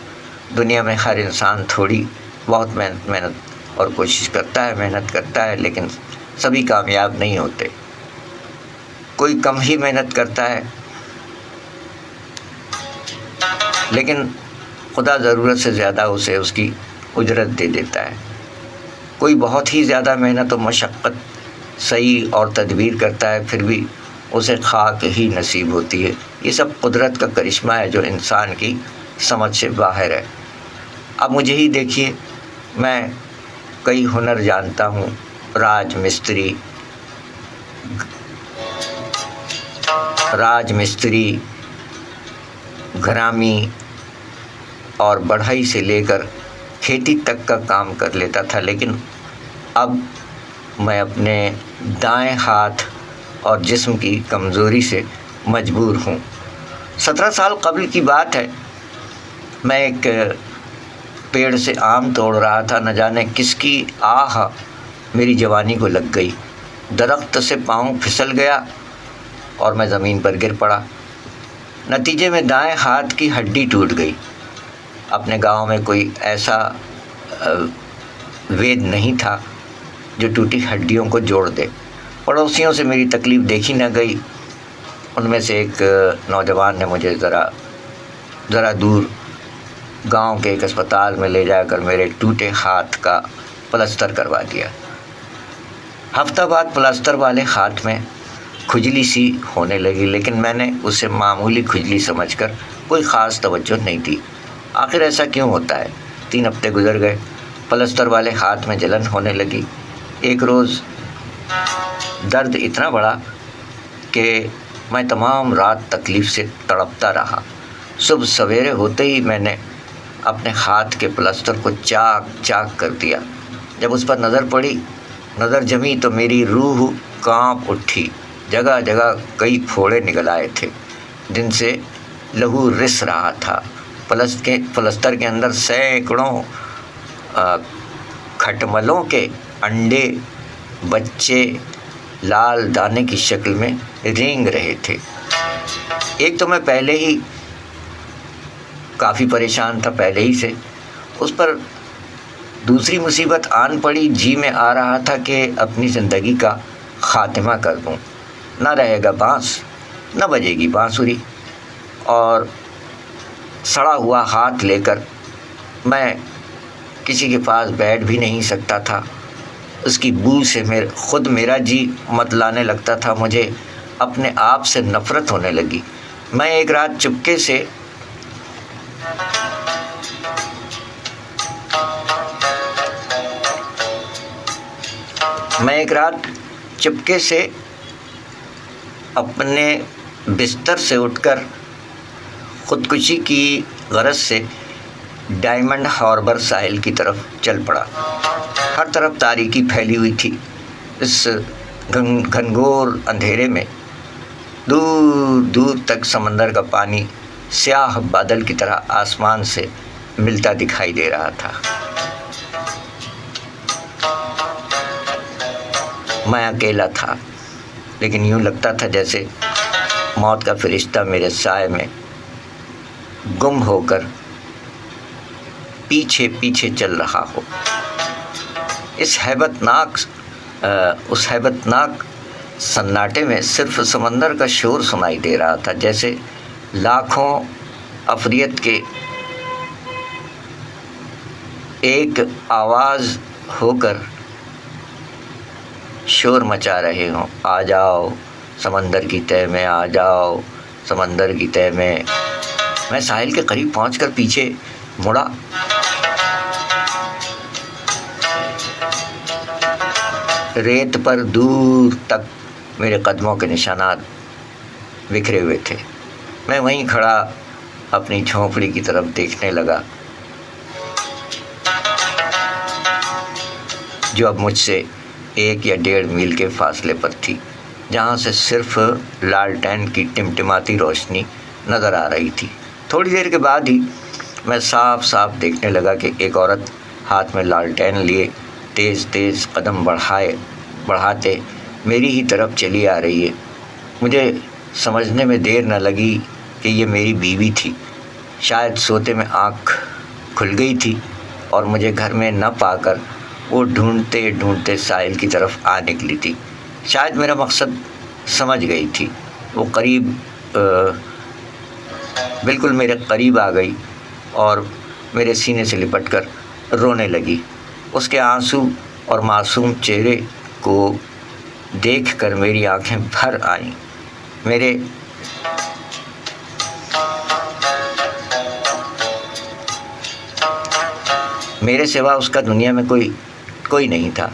دنیا میں ہر انسان تھوڑی بہت محنت اور کوشش کرتا ہے، محنت کرتا ہے، لیکن سبھی کامیاب نہیں ہوتے۔ کوئی کم ہی محنت کرتا ہے لیکن خدا ضرورت سے زیادہ اسے اس کی اجرت دے دیتا ہے۔ کوئی بہت ہی زیادہ محنت و مشقت صحیح اور تدبیر کرتا ہے، پھر بھی اسے خاک ہی نصیب ہوتی ہے۔ یہ سب قدرت کا کرشمہ ہے جو انسان کی سمجھ سے باہر ہے۔ اب مجھے ہی دیکھیے، میں کئی ہنر جانتا ہوں، راج مستری، گھرامی اور بڑھئی سے لے کر کھیتی تک کا کام کر لیتا تھا، لیکن اب میں اپنے دائیں ہاتھ اور جسم کی کمزوری سے مجبور ہوں۔ 17 سال قبل کی بات ہے، میں ایک پیڑ سے آم توڑ رہا تھا، نہ جانے کس کی آہ میری جوانی کو لگ گئی۔ درخت سے پاؤں پھسل گیا اور میں زمین پر گر پڑا۔ نتیجے میں دائیں ہاتھ کی ہڈی ٹوٹ گئی۔ اپنے گاؤں میں کوئی ایسا وید نہیں تھا جو ٹوٹی ہڈیوں کو جوڑ دے۔ پڑوسیوں سے میری تکلیف دیکھی نہ گئی۔ ان میں سے ایک نوجوان نے مجھے ذرا دور گاؤں کے ایک اسپتال میں لے جا کر میرے ٹوٹے ہاتھ کا پلستر کروا دیا۔ ہفتہ بعد پلستر والے ہاتھ میں کھجلی سی ہونے لگی، لیکن میں نے اسے معمولی کھجلی سمجھ کر کوئی خاص توجہ نہیں دی۔ آخر ایسا کیوں ہوتا ہے؟ 3 ہفتے گزر گئے، پلستر والے ہاتھ میں جلن ہونے لگی۔ ایک روز درد اتنا بڑا کہ میں تمام رات تکلیف سے تڑپتا رہا۔ صبح سویرے ہوتے ہی میں نے اپنے ہاتھ کے پلستر کو چاک کر دیا۔ جب اس پر نظر جمی تو میری روح کانپ اٹھی۔ جگہ جگہ کئی پھوڑے نکل آئے تھے جن سے لہو رس رہا تھا۔ پلستر کے اندر سینکڑوں کھٹملوں کے انڈے بچے لال دانے کی شکل میں رینگ رہے تھے۔ ایک تو میں پہلے ہی کافی پریشان تھا پہلے ہی سے، اس پر دوسری مصیبت آن پڑی۔ جی میں آ رہا تھا کہ اپنی زندگی کا خاتمہ کر دوں۔ نہ رہے گا بانس، نہ بجے گی بانسری، اور سڑا ہوا ہاتھ لے کر میں کسی کے پاس بیٹھ بھی نہیں سکتا تھا۔ اس کی بو سے خود میرا جی متلانے لگتا تھا، مجھے اپنے آپ سے نفرت ہونے لگی۔ میں ایک رات چپکے سے اپنے بستر سے اٹھ کر خودکشی کی غرض سے ڈائمنڈ ہاربر ساحل کی طرف چل پڑا۔ ہر طرف تاریکی پھیلی ہوئی تھی۔ اس گھنگھور اندھیرے میں دور دور تک سمندر کا پانی سیاہ بادل کی طرح آسمان سے ملتا دکھائی دے رہا تھا۔ میں اکیلا تھا، لیکن یوں لگتا تھا جیسے موت کا فرشتہ میرے سائے میں گم ہو کر پیچھے پیچھے چل رہا ہو۔ اس ہیبت ناک سناٹے میں صرف سمندر کا شور سنائی دے رہا تھا، جیسے لاکھوں عفریت کے ایک آواز ہو کر شور مچا رہے ہوں، آ جاؤ سمندر کی تہہ میں، آ جاؤ سمندر کی تہہ میں۔ میں ساحل کے قریب پہنچ کر پیچھے مڑا۔ ریت پر دور تک میرے قدموں کے نشانات بکھرے ہوئے تھے۔ میں وہیں کھڑا اپنی جھونپڑی کی طرف دیکھنے لگا، جو اب مجھ سے 1 یا 1.5 میل کے فاصلے پر تھی، جہاں سے صرف لالٹین کی ٹمٹماتی روشنی نظر آ رہی تھی۔ تھوڑی دیر کے بعد ہی میں صاف صاف دیکھنے لگا کہ ایک عورت ہاتھ میں لالٹین لیے تیز تیز قدم بڑھاتے میری ہی طرف چلی آ رہی ہے۔ مجھے سمجھنے میں دیر نہ لگی کہ یہ میری بیوی تھی۔ شاید سوتے میں آنکھ کھل گئی تھی اور مجھے گھر میں نہ پا کر وہ ڈھونڈتے ڈھونڈتے ساحل کی طرف آ نکلی تھی۔ شاید میرا مقصد سمجھ گئی تھی۔ وہ بالکل میرے قریب آ گئی اور میرے سینے سے لپٹ کر رونے لگی۔ اس کے آنسو اور معصوم چہرے کو دیکھ کر میری آنکھیں بھر آئیں۔ میرے سوا اس کا دنیا میں کوئی نہیں تھا۔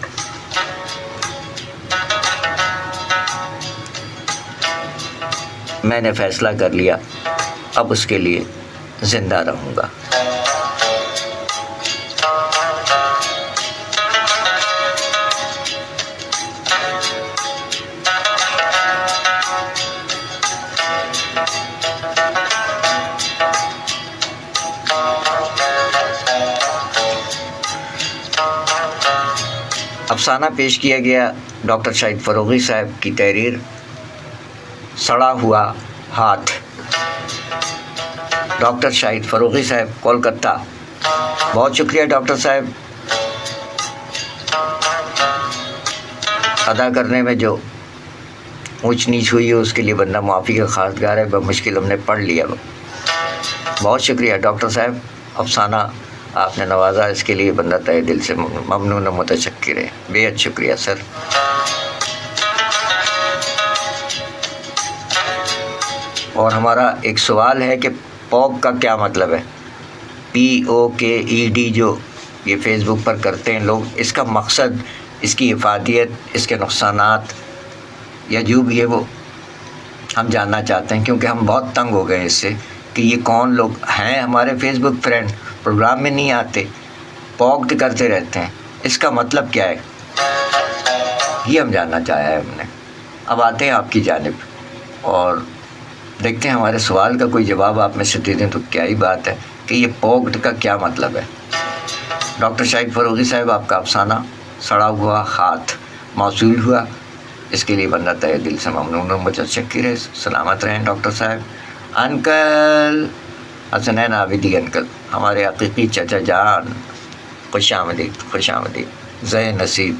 میں نے فیصلہ کر لیا، اب اس کے لیے زندہ رہوں گا۔ افسانہ پیش کیا گیا ڈاکٹر شاہد فروغی صاحب کی تحریر سڑا ہوا ہاتھ۔ ڈاکٹر شاہد فروغی صاحب، کولکتہ۔ بہت شکریہ ڈاکٹر صاحب۔ ادا کرنے میں جو اونچ نیچ ہوئی ہے اس کے لیے بندہ معافی کا خواستگار ہے۔ بمشکل ہم نے پڑھ لیا۔ بہت شکریہ ڈاکٹر صاحب، افسانہ آپ نے نوازا، اس کے لیے بندہ تہہ دل سے ممنون و متشکر ہے۔ بے حد شکریہ سر۔ اور ہمارا ایک سوال ہے کہ پوک کا کیا مطلب ہے؟ POKED جو یہ فیس بک پر کرتے ہیں لوگ، اس کا مقصد، اس کی افادیت، اس کے نقصانات یا جو بھی ہے وہ ہم جاننا چاہتے ہیں، کیونکہ ہم بہت تنگ ہو گئے ہیں اس سے کہ یہ کون لوگ ہیں ہمارے فیس بک فرینڈ، پروگرام میں نہیں آتے، پوکڈ کرتے رہتے ہیں، اس کا مطلب کیا ہے یہ ہم جاننا چاہا ہے ہم نے۔ اب آتے ہیں آپ کی جانب اور دیکھتے ہیں ہمارے سوال کا کوئی جواب آپ میں سے دے دیں تو کیا ہی بات ہے کہ یہ پوکڈ کا کیا مطلب ہے۔ ڈاکٹر شاہد فروغی صاحب، آپ کا افسانہ سڑا ہوا ہاتھ موصول ہوا، اس کے لیے بندہ تہہ دل سے ممنون و متشکر ہے۔ سلامت رہیں ڈاکٹر صاحب۔ انکل حسنین عابدی انکل، ہمارے حقیقی چچا جان، خوش آمدید، خوش آمدید، زہ نصیب۔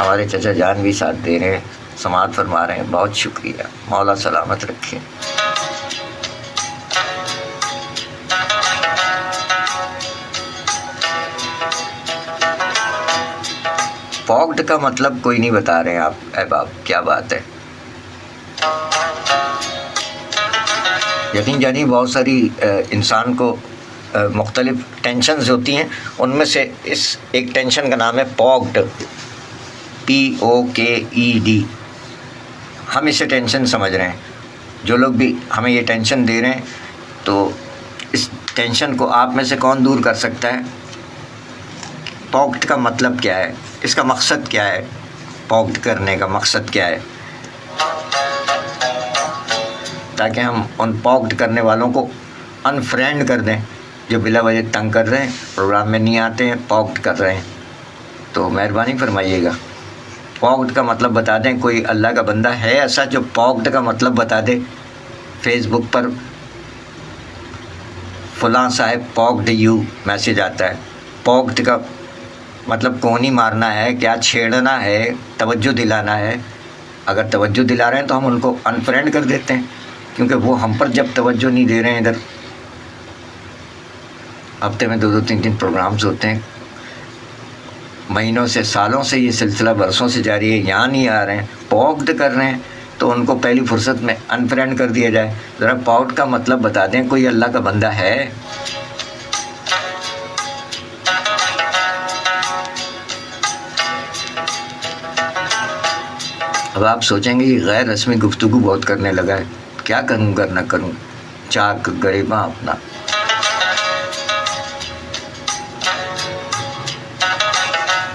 ہمارے چچا جان بھی ساتھ دے رہے ہیں، سماعت فرما رہے ہیں، بہت شکریہ، مولا سلامت رکھے۔ پوکڈ کا مطلب کوئی نہیں بتا رہے ہیں آپ احباب، کیا بات ہے۔ یقین جانی بہت ساری انسان کو مختلف ٹینشنز ہوتی ہیں، ان میں سے اس ایک ٹینشن کا نام ہے پوکڈ، POKED۔ ہم اسے ٹینشن سمجھ رہے ہیں، جو لوگ بھی ہمیں یہ ٹینشن دے رہے ہیں، تو اس ٹینشن کو آپ میں سے کون دور کر سکتا ہے؟ پوکڈ کا مطلب کیا ہے، اس کا مقصد کیا ہے، پوکڈ کرنے کا مقصد کیا ہے، تاکہ ہم ان پوکڈ کرنے والوں کو انفرینڈ کر دیں جو بلا وجہ تنگ کر رہے ہیں، پروگرام میں نہیں آتے ہیں، پوکڈ کر رہے ہیں۔ تو مہربانی فرمائیے گا، پوکڈ کا مطلب بتا دیں۔ کوئی اللہ کا بندہ ہے ایسا جو پوکڈ کا مطلب بتا دے؟ فیس بک پر فلاں صاحب پوکڈ یو میسیج آتا ہے۔ پوکڈ کا مطلب کونی مارنا ہے، کیا چھیڑنا ہے، توجہ دلانا ہے۔ اگر توجہ دلا رہے ہیں تو ہم ان کو انفرینڈ کر دیتے ہیں، کیونکہ وہ ہم پر جب توجہ نہیں دے رہے ہیں، ادھر ہفتے میں 2-2 3-3 پروگرامز ہوتے ہیں، مہینوں سے سالوں سے یہ سلسلہ برسوں سے جاری ہے، یہاں نہیں آ رہے ہیں، پوکڈ کر رہے ہیں، تو ان کو پہلی فرصت میں انفرینڈ کر دیا جائے۔ ذرا پوکڈ کا مطلب بتا دیں، کوئی اللہ کا بندہ ہے؟ اب آپ سوچیں گے یہ غیر رسمی گفتگو بہت کرنے لگا ہے، کیا کروں گر نہ کروں، چاک گریباں اپنا۔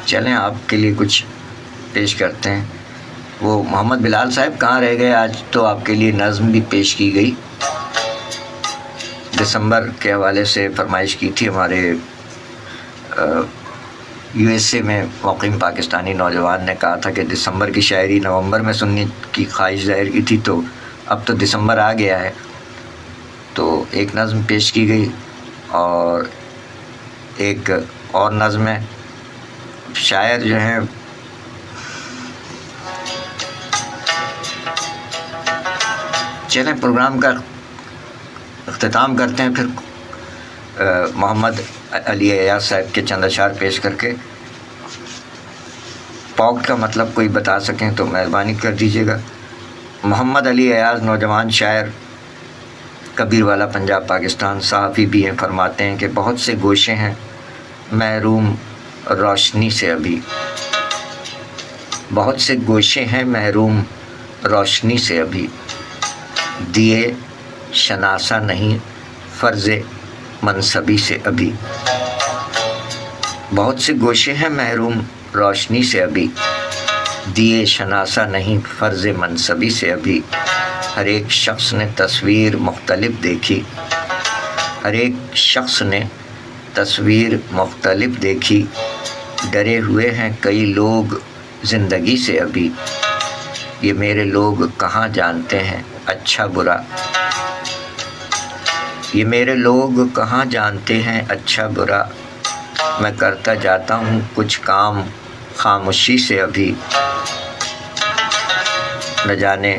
چلیں آپ کے لیے کچھ پیش کرتے ہیں۔ وہ محمد بلال صاحب کہاں رہ گئے؟ آج تو آپ کے لیے نظم بھی پیش کی گئی، دسمبر کے حوالے سے فرمائش کی تھی ہمارے USA میں مقیم پاکستانی نوجوان نے، کہا تھا کہ دسمبر کی شاعری نومبر میں سننے کی خواہش ظاہر کی تھی، تو اب تو دسمبر آ گیا ہے، تو ایک نظم پیش کی گئی اور ایک اور نظم ہے۔ شاعر جو ہیں چلیں پروگرام کا اختتام کرتے ہیں، پھر محمد علی ایاز صاحب کے چند اشعار پیش کر کے پوکڈ کا مطلب کوئی بتا سکیں تو مہربانی کر دیجیے گا۔ محمد علی ایاز نوجوان شاعر، کبیر والا پنجاب پاکستان، صحافی بھی ہیں، فرماتے ہیں کہ بہت سے گوشے ہیں محروم روشنی سے ابھی، بہت سے گوشے ہیں محروم روشنی سے ابھی، دیے شناسہ نہیں فرض منصبی سے ابھی، بہت سے گوشے ہیں محروم روشنی سے ابھی، دیے شناسہ نہیں فرض منصبی سے ابھی، ہر ایک شخص نے تصویر مختلف دیکھی، ہر ایک شخص نے تصویر مختلف دیکھی، ڈرے ہوئے ہیں کئی لوگ زندگی سے ابھی، یہ میرے لوگ کہاں جانتے ہیں اچھا برا، یہ میرے لوگ کہاں جانتے ہیں اچھا برا، میں کرتا جاتا ہوں کچھ کام خاموشی سے ابھی، نہ جانے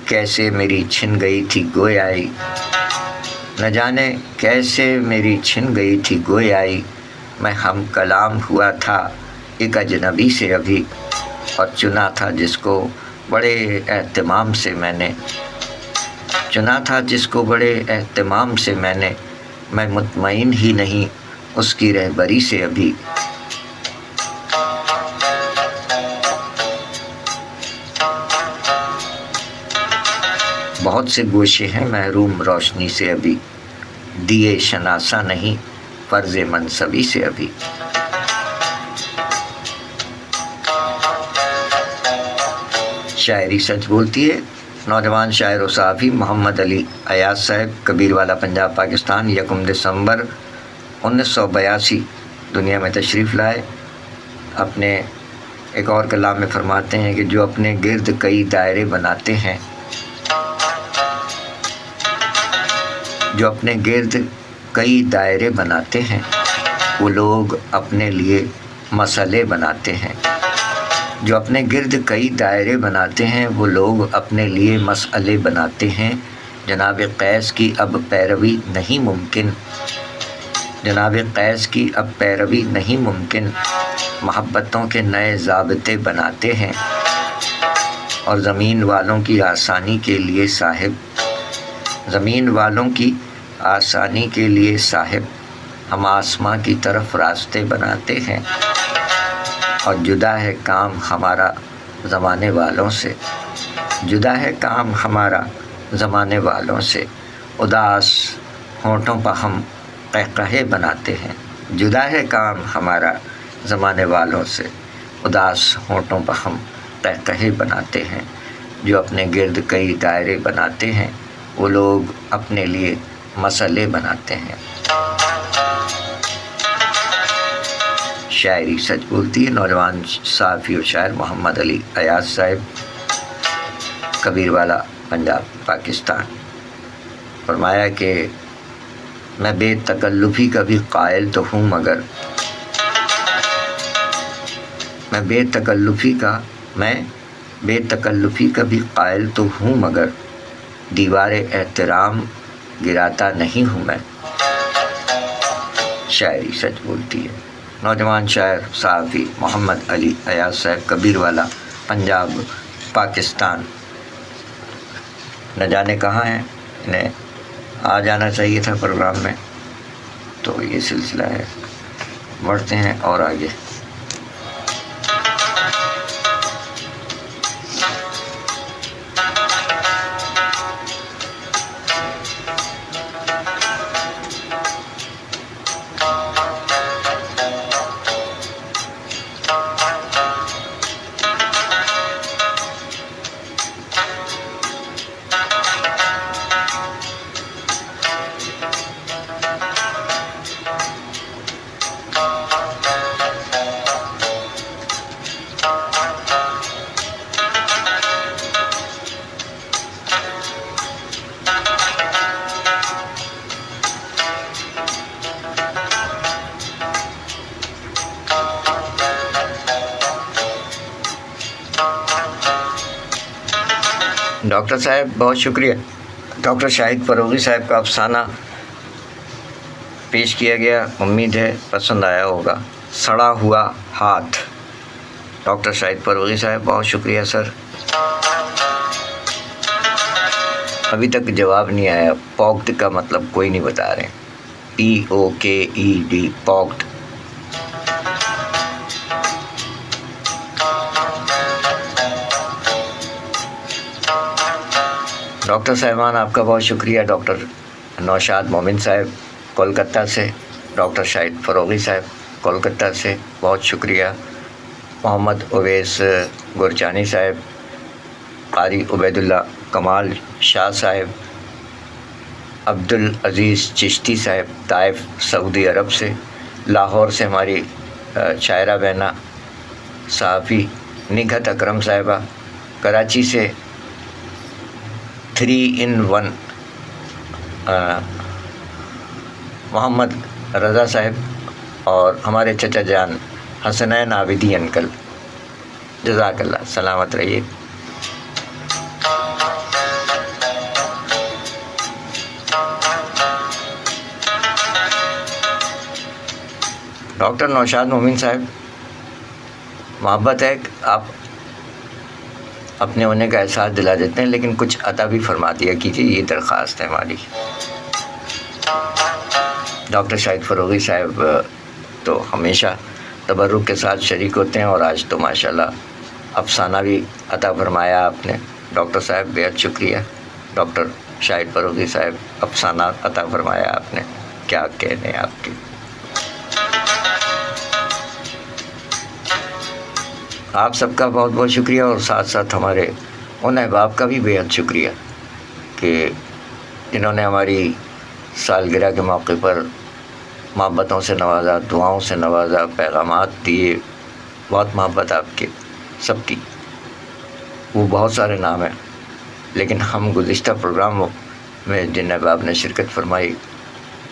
کیسے میری چھن گئی تھی گویائی، نہ جانے کیسے میری چھن گئی تھی گویائی، میں ہم کلام ہوا تھا ایک اجنبی سے ابھی، اور چنا تھا جس کو بڑے اہتمام سے میں نے، چنا تھا جس کو بڑے اہتمام سے میں مطمئن ہی نہیں اس کی رہبری سے ابھی، بہت سے گوشے ہیں محروم روشنی سے ابھی، دیے شناسہ نہیں فرض منصبی سے ابھی۔ شاعری سچ بولتی ہے۔ نوجوان شاعر و صحافی محمد علی ایاز صاحب، کبیر والا پنجاب پاکستان، 1 دسمبر 1982 دنیا میں تشریف لائے۔ اپنے ایک اور کلام میں فرماتے ہیں کہ جو اپنے گرد کئی دائرے بناتے ہیں، جو اپنے گرد کئی دائرے بناتے ہیں، وہ لوگ اپنے لیے مسئلے بناتے ہیں، جو اپنے گرد کئی دائرے بناتے ہیں، وہ لوگ اپنے لیے مسئلے بناتے ہیں، جناب قیس کی اب پیروی نہیں ممکن، جناب قیس کی اب پیروی نہیں ممکن، محبتوں کے نئے ضابطے بناتے ہیں اور زمین والوں کی آسانی کے لیے صاحب ہم آسماں کی طرف راستے بناتے ہیں، اور جدا ہے کام ہمارا زمانے والوں سے اداس ہونٹوں پہ ہم قہقہے بناتے ہیں، جدا ہے کام ہمارا زمانے والوں سے اداس ہونٹوں پہ ہم قہقہے بناتے ہیں، جو اپنے گرد کئی دائرے بناتے ہیں وہ لوگ اپنے لیے مسئلے بناتے ہیں۔ شاعری سچ بولتی ہے، نوجوان صحافی و شاعر محمد علی ایاز صاحب، کبیروالا، پنجاب، پاکستان۔ فرمایا کہ میں بے تکلفی کا بھی قائل تو ہوں مگر میں بے تکلفی کا بھی قائل تو ہوں مگر دیوار احترام گراتا نہیں ہوں میں۔ شاعری سچ بولتی ہے، نوجوان شاعر صحافی محمد علی ایاز صاحب، کبیروالا، پنجاب، پاکستان۔ نہ جانے کہاں ہیں، انہیں آ جانا چاہیے تھا پروگرام میں، تو یہ سلسلہ ہے۔ بڑھتے ہیں اور آگے۔ ڈاکٹر صاحب بہت شکریہ۔ ڈاکٹر شاہد فروغی صاحب کا افسانہ پیش کیا گیا، امید ہے پسند آیا ہوگا۔ سڑا ہوا ہاتھ۔ ڈاکٹر شاہد فروغی صاحب بہت شکریہ سر۔ ابھی تک جواب نہیں آیا، پوکڈ کا مطلب کوئی نہیں بتا رہے، POKED، پوکڈ۔ ڈاکٹر صاحبان آپ کا بہت شکریہ۔ ڈاکٹر نوشاد مومن صاحب کولکتہ سے، ڈاکٹر شاہد فروغی صاحب کولکتہ سے بہت شکریہ۔ محمد اویس گورچانی صاحب، قاری عبید اللہ کمال شاہ صاحب، عبدالعزیز چشتی صاحب طائف سعودی عرب سے، لاہور سے ہماری شاعرہ بہنہ صحافی نگہت اکرم صاحبہ، کراچی سے 3 in 1 محمد رضا صاحب، اور ہمارے چچا جان حسنین عابدی انکل، جزاک اللہ، سلامت رہیے۔ ڈاکٹر نوشاد مومن صاحب، محبت ہے کہ آپ اپنے ہونے کا احساس دلا دیتے ہیں، لیکن کچھ عطا بھی فرما دیا کیجیے، یہ درخواست ہے ہماری۔ ڈاکٹر شاہد فروغی صاحب تو ہمیشہ تبرک کے ساتھ شریک ہوتے ہیں، اور آج تو ماشاءاللہ افسانہ بھی عطا فرمایا آپ نے۔ ڈاکٹر صاحب بہت شکریہ۔ ڈاکٹر شاہد فروغی صاحب، افسانہ عطا فرمایا آپ نے، کیا کہنے آپ کی۔ آپ سب کا بہت بہت شکریہ، اور ساتھ ساتھ ہمارے ان احباب کا بھی بہت شکریہ کہ جنہوں نے ہماری سالگرہ کے موقع پر محبتوں سے نوازا، دعاؤں سے نوازا، پیغامات دیے۔ بہت محبت آپ کے سب کی، وہ بہت سارے نام ہیں، لیکن ہم گزشتہ پروگراموں میں جن احباب نے شرکت فرمائی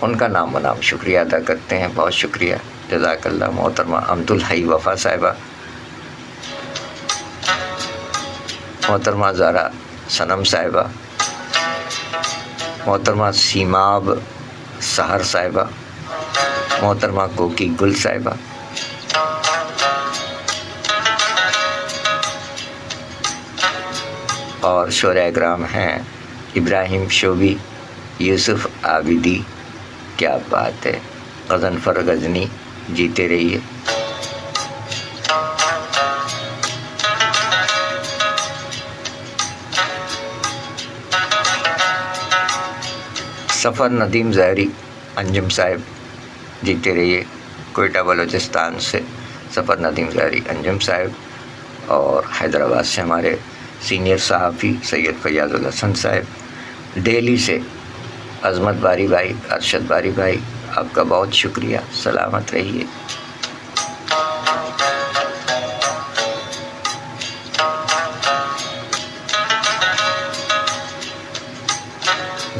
ان کا نام و نام شکریہ ادا کرتے ہیں۔ بہت شکریہ، جزاک اللہ۔ محترمہ امت الحی وفا صاحبہ، محترمہ زارا صنم صاحبہ، محترمہ سیماب سحر صاحبہ، محترمہ کوکی گل صاحبہ، اور شعراء اکرام ہیں ابراہیم شوبی، یوسف عابدی، کیا بات ہے، غضنفر غزنی، جیتے رہیے۔ سفر ندیم ظاہری، انجم صاحب، جیتے رہیے، کوئٹہ بلوچستان سے سفر ندیم ظاہری انجم صاحب، اور حیدرآباد سے ہمارے سینئر صحافی سید فیاض الحسن صاحب، دہلی سے عظمت باری بھائی، ارشد باری بھائی، آپ کا بہت شکریہ، سلامت رہیے۔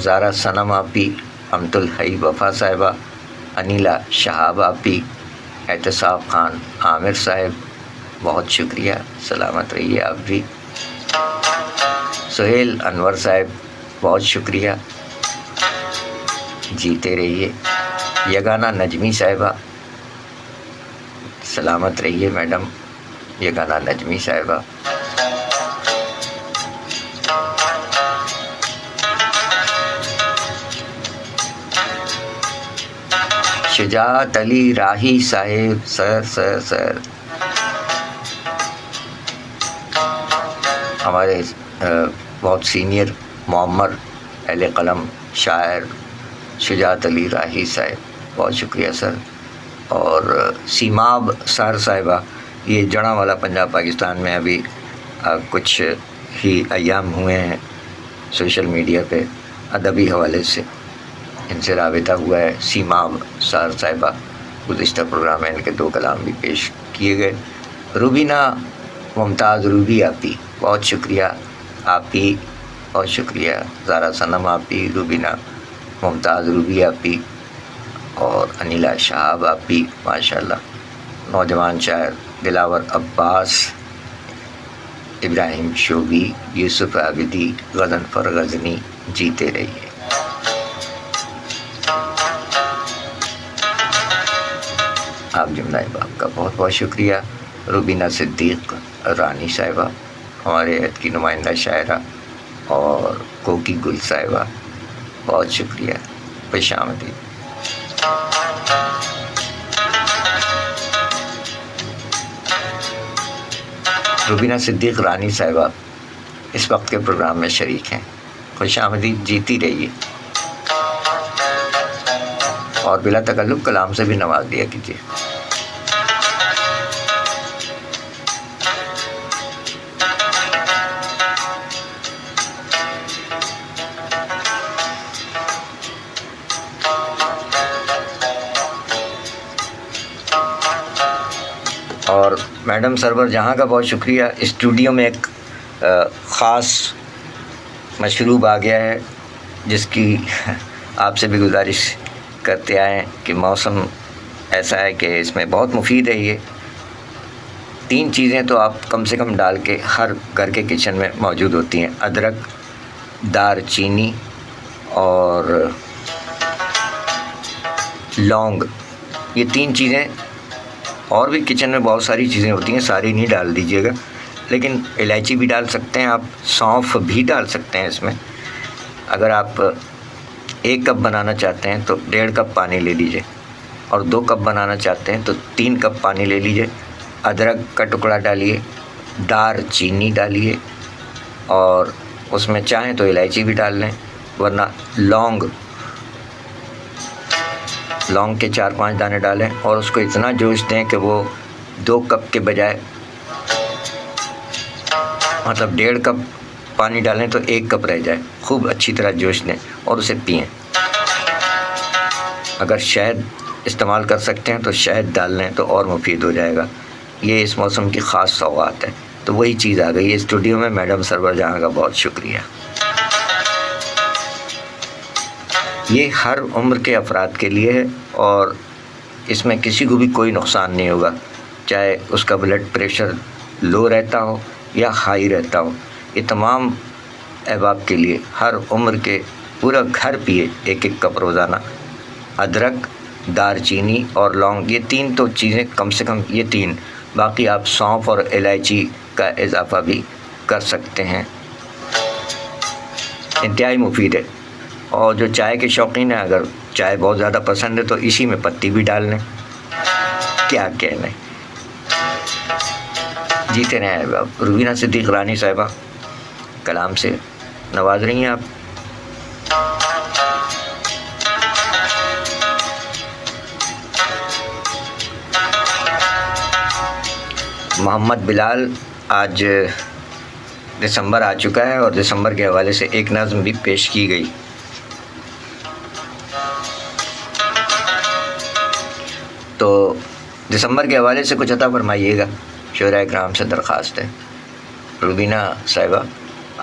زارا صنم آپی، امت الحی وفا صاحبہ، انیلا شہاب آپی، احتساب خان عامر صاحب، بہت شکریہ، سلامت رہیے آپ بھی۔ سہیل انور صاحب، بہت شکریہ، جیتے رہیے۔ یگانہ نجمی صاحبہ، سلامت رہیے میڈم یگانہ نجمی صاحبہ۔ شجاعت علی راہی صاحب، سر ہمارے بہت سینئر معمر اہل قلم شاعر شجاعت علی راہی صاحب، بہت شکریہ سر۔ اور سیماب سار صاحبہ، یہ جڑاں والا پنجاب پاکستان میں ابھی کچھ ہی ایام ہوئے ہیں سوشل میڈیا پہ ادبی حوالے سے ان سے رابطہ ہوا ہے۔ سیماب سار صاحبہ، گزشتہ پروگرام میں ان کے 2 کلام بھی پیش کیے گئے۔ روبینہ ممتاز روبی آپی، بہت شکریہ آپی، بہت شکریہ۔ زارا صنم آپی، روبینہ ممتاز روبی آپی، اور انیلا شہاب آپی، ماشاءاللہ۔ نوجوان شاعر دلاور عباس، ابراہیم شوبی، یوسف عابدی، غضنفر غزنی، جیتے رہیے۔ آپ جملہ احباب کا بہت بہت شکریہ۔ روبینہ صدیق رانی صاحبہ، ہمارے عہد کی نمائندہ شاعرہ، اور کوکی گل صاحبہ، بہت شکریہ، خوش آمدید۔ روبینہ صدیق رانی صاحبہ اس وقت کے پروگرام میں شریک ہیں، خوش آمدید، جیتی رہیے، اور بلا تکلف کلام سے بھی نواز دیا کیجیے۔ اور میڈم سرور جہاں کا بہت شکریہ۔ اسٹوڈیو میں ایک خاص مشروب آ گیا ہے جس کی آپ سے بھی گزارش کرتے آئے ہیں کہ موسم ایسا ہے کہ اس میں بہت مفید ہے۔ یہ 3 چیزیں تو آپ کم سے کم ڈال کے ہر گھر کے کچن میں موجود ہوتی ہیں: ادرک، دار چینی اور لونگ۔ یہ 3 چیزیں، اور بھی کچن میں بہت ساری چیزیں ہوتی ہیں، ساری نہیں ڈال دیجیے گا، لیکن الائچی بھی ڈال سکتے ہیں آپ، سونف بھی ڈال سکتے ہیں اس میں۔ اگر آپ 1 کپ بنانا چاہتے ہیں تو 1.5 کپ پانی لے لیجئے، اور 2 کپ بنانا چاہتے ہیں تو 3 کپ پانی لے لیجئے۔ ادرک کا ٹکڑا ڈالیے، دار چینی ڈالیے، اور اس میں چاہیں تو الائچی بھی ڈال لیں، ورنہ لونگ کے 4-5 دانے ڈالیں، اور اس کو اتنا جوش دیں کہ وہ 2 کپ کے بجائے، مطلب 1.5 کپ پانی ڈالیں تو 1 کپ رہ جائے، خوب اچھی طرح جوش دیں اور اسے پئیں۔ اگر شہد استعمال کر سکتے ہیں تو شہد ڈال لیں تو اور مفید ہو جائے گا۔ یہ اس موسم کی خاص سوغات ہے۔ تو وہی چیز آ گئی ہے اسٹوڈیو میں۔ میڈم سرور جہاں کا بہت شکریہ۔ یہ ہر عمر کے افراد کے لیے ہے، اور اس میں کسی کو بھی کوئی نقصان نہیں ہوگا، چاہے اس کا بلڈ پریشر لو رہتا ہو یا ہائی رہتا ہو۔ یہ تمام احباب کے لیے، ہر عمر کے، پورا گھر پیے 1-1 کپ روزانہ۔ ادرک، دار چینی اور لونگ، یہ 3 تو چیزیں کم سے کم، یہ 3، باقی آپ سونف اور الائچی کا اضافہ بھی کر سکتے ہیں۔ انتہائی مفید ہے. اور جو چائے کے شوقین ہیں اگر چائے بہت زیادہ پسند ہے تو اسی میں پتی بھی ڈال لیں. کیا کہنے. جیتے رہیں اب روبینہ صدیق رانی صاحبہ کلام سے نواز رہی ہیں آپ. محمد بلال آج دسمبر آ چکا ہے اور دسمبر کے حوالے سے ایک نظم بھی پیش کی گئی. تو دسمبر کے حوالے سے کچھ عطا فرمائیے گا. شعراء کرام سے درخواست ہے. روبینہ صاحبہ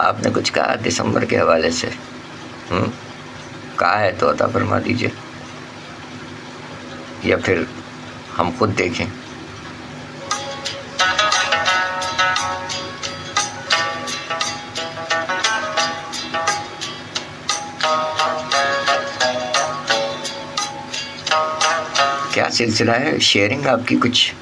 آپ نے کچھ کہا دسمبر کے حوالے سے؟ کہا ہے تو عطا فرما دیجیے یا پھر ہم خود دیکھیں. کیا سلسلہ ہے شیئرنگ آپ کی کچھ؟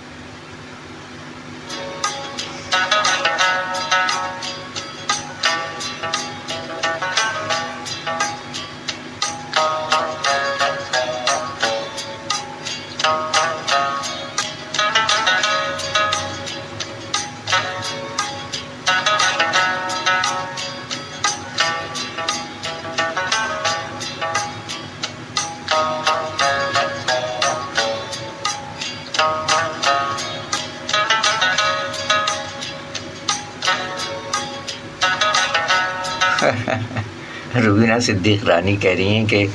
روبینہ صدیق رانی کہہ رہی ہیں کہ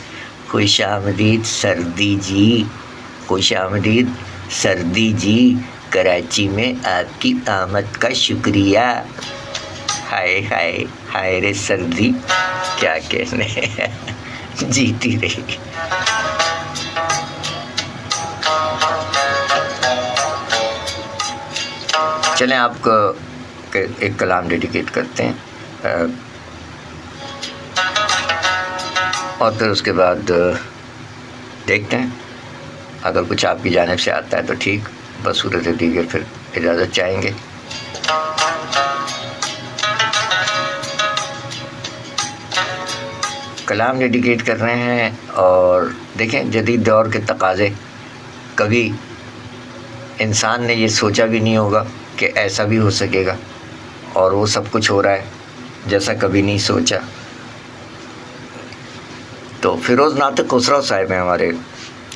خوش آمدید سردی جی، خوش آمدید سردی جی، کراچی میں آپ کی آمد کا شکریہ. ہائے ہائے ہائے رے سردی، کیا کہنے. جیتی رہی. چلیں آپ کو ایک کلام ڈیڈیکیٹ کرتے ہیں اور پھر اس کے بعد دیکھتے ہیں اگر کچھ آپ کی جانب سے آتا ہے تو ٹھیک، بصورت دیگر پھر اجازت چاہیں گے. کلام ڈیڈیکیٹ کر رہے ہیں اور دیکھیں جدید دور کے تقاضے. کبھی انسان نے یہ سوچا بھی نہیں ہوگا کہ ایسا بھی ہو سکے گا اور وہ سب کچھ ہو رہا ہے جیسا کبھی نہیں سوچا. تو فیروز ناطق خسرو صاحب ہیں ہمارے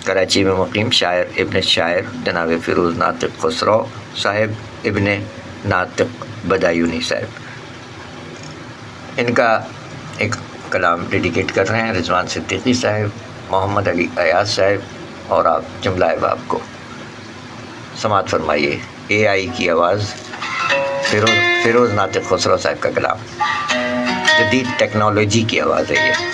کراچی میں مقیم شاعر، ابن شاعر جناب فیروز ناطق خسرو صاحب ابن ناطق بدایونی صاحب. ان کا ایک کلام ڈیڈیکیٹ کر رہے ہیں رضوان صدیقی صاحب، محمد علی ایاز صاحب اور آپ جملہ احباب کو. سماعت فرمائیے. اے آئی کی آواز، فیروز ناطق خسرو صاحب کا کلام. جدید ٹیکنالوجی کی آواز ہے یہ.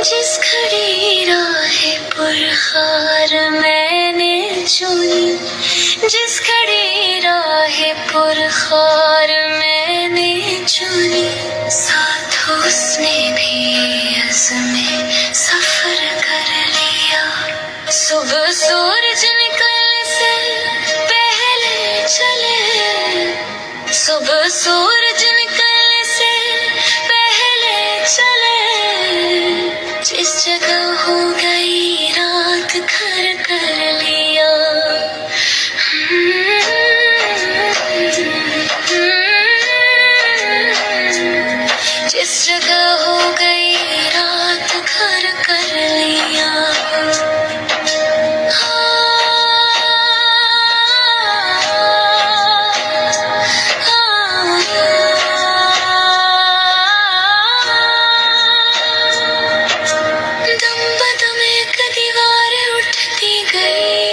جس گھڑی راہ پرخار میں نے چنی، جس گھڑی راہ پرخار میں نے چنی، ساتھ اس نے بھی عزم سفر کر لیا. صبح سورج نکلنے سے پہلے چلے، صبح سورج نکلنے سے پہلے چلے، جس جگہ ہو گئی رات گھر کر لیا. جس جگہ ہو گئی رات گھر کر لیا. دم بدم ایک دیوار اٹھتی گئی،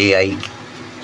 AI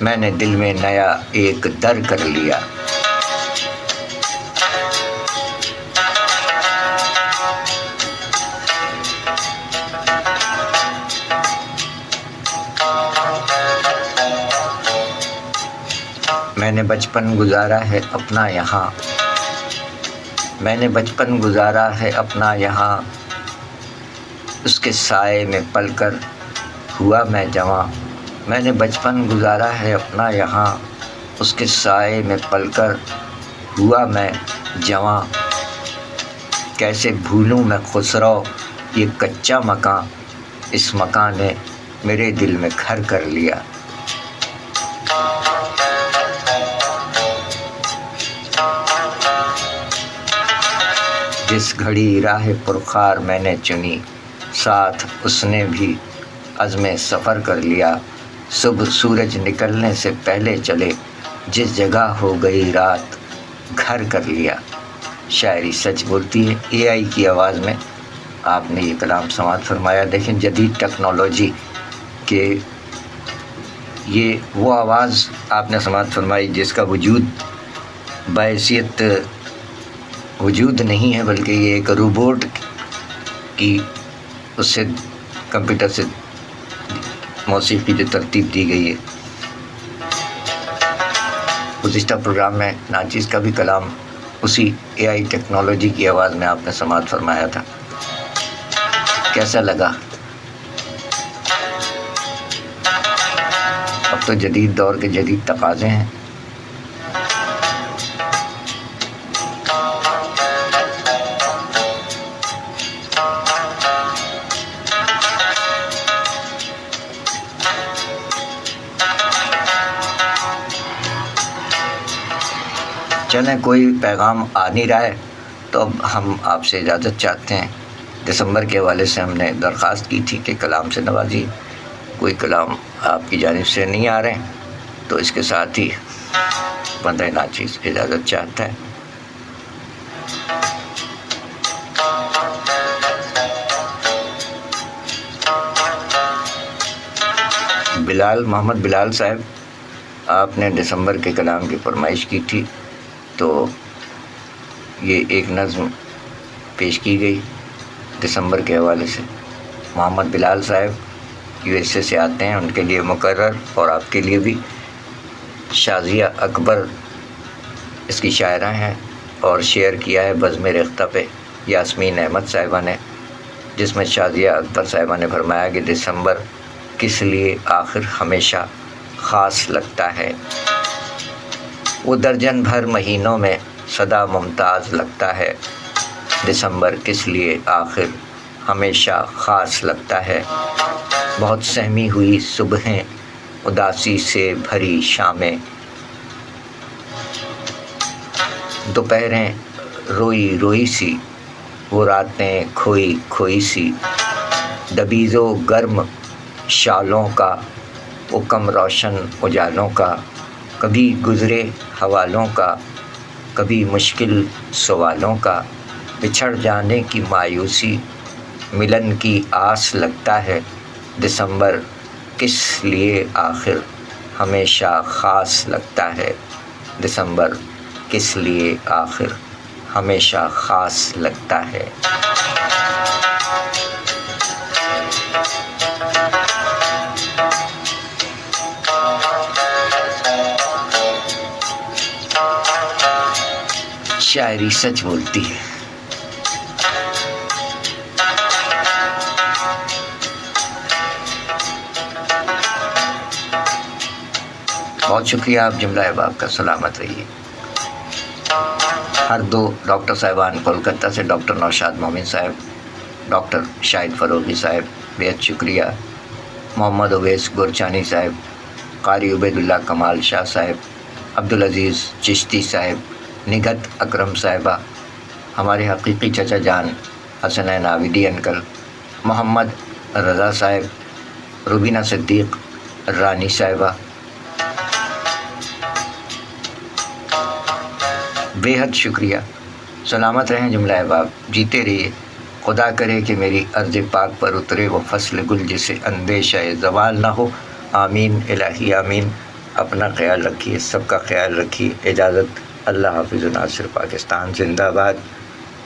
میں نے دل میں نیا ایک در کر لیا۔ میں نے بچپن گزارا ہے اپنا یہاں، میں نے بچپن گزارا ہے اپنا یہاں، اس کے سائے میں پل کر ہوا میں جواں۔ میں نے بچپن گزارا ہے اپنا یہاں، اس کے سائے میں پل کر ہوا میں جواں۔ کیسے بھولوں میں خسرو یہ کچا مکان، اس مکان نے میرے دل میں گھر کر لیا۔ جس گھڑی راہ پرخار میں نے چنی، ساتھ اس نے بھی عزم سفر کر لیا۔ صبح سورج نکلنے سے پہلے چلے، جس جگہ ہو گئی رات گھر کر لیا۔ شاعری سچ بولتی ہے، اے آئی کی آواز میں آپ نے یہ کلام سماعت فرمایا۔ دیکھیں جدید ٹیکنالوجی کے یہ وہ آواز آپ نے سماعت فرمائی جس کا وجود بحیثیت وجود نہیں ہے، بلکہ یہ ایک روبوٹ کی اس سے کمپیوٹر سے موسیقی جو ترتیب دی گئی ہے۔ گزشتہ پروگرام میں ناچیز کا بھی کلام اسی اے آئی ٹیکنالوجی کی آواز میں آپ نے سماعت فرمایا تھا۔ کیسا لگا؟ اب تو جدید دور کے جدید تقاضے ہیں۔ چلیں کوئی پیغام آ نہیں رہا ہے تو اب ہم آپ سے اجازت چاہتے ہیں۔ دسمبر کے حوالے سے ہم نے درخواست کی تھی کہ کلام سے نوازی، کوئی کلام آپ کی جانب سے نہیں آ رہے ہیں، تو اس کے ساتھ ہی بندہ ناچیز اجازت چاہتا ہے۔ بلال محمد بلال صاحب، آپ نے دسمبر کے کلام کی فرمائش کی تھی، تو یہ ایک نظم پیش کی گئی دسمبر کے حوالے سے۔ محمد بلال صاحب یو ایس اے سے آتے ہیں، ان کے لیے مقرر اور آپ کے لیے بھی۔ شازیہ اکبر اس کی شاعرہ ہیں اور شیئر کیا ہے بزم ریختہ پہ یاسمین احمد صاحبہ نے، جس میں شازیہ اکبر صاحبہ نے فرمایا کہ دسمبر کس لیے آخر ہمیشہ خاص لگتا ہے، وہ درجن بھر مہینوں میں سدا ممتاز لگتا ہے، دسمبر کس لیے آخر ہمیشہ خاص لگتا ہے، بہت سہمی ہوئی صبحیں اداسی سے بھری شامیں، دوپہریں روئی روئی سی، وہ راتیں کھوئی کھوئی سی، دبیز و گرم شالوں کا وہ کم روشن اجالوں کا، کبھی گزرے حوالوں کا، کبھی مشکل سوالوں کا، بچھڑ جانے کی مایوسی ملن کی آس لگتا ہے، دسمبر کس لیے آخر ہمیشہ خاص لگتا ہے، دسمبر کس لیے آخر ہمیشہ خاص لگتا ہے۔ شاعری سچ بولتی ہے۔ بہت شکریہ، آپ جملہ احباب کا سلامت رہیے۔ ہر دو ڈاکٹر صاحبان کولکتہ سے، ڈاکٹر نوشاد مومن صاحب، ڈاکٹر شاہد فروغی صاحب، بہت شکریہ۔ محمد اویس گورچانی صاحب، قاری عبید اللہ کمال شاہ صاحب، عبدالعزیز چشتی صاحب، نگہت اکرم صاحبہ، ہمارے حقیقی چچا جان حسنین عابدی انکل، محمد رضا صاحب، روبینہ صدیق رانی صاحبہ، بے حد شکریہ۔ سلامت رہیں جملہ احباب، جیتے رہیے۔ خدا کرے کہ میری ارض پاک پر اترے وہ فصل گل جسے اندیشہ زوال نہ ہو، آمین الہی آمین۔ اپنا خیال رکھیے، سب کا خیال رکھیے۔ اجازت، اللہ حافظ و ناصر پاکستان زندہ باد۔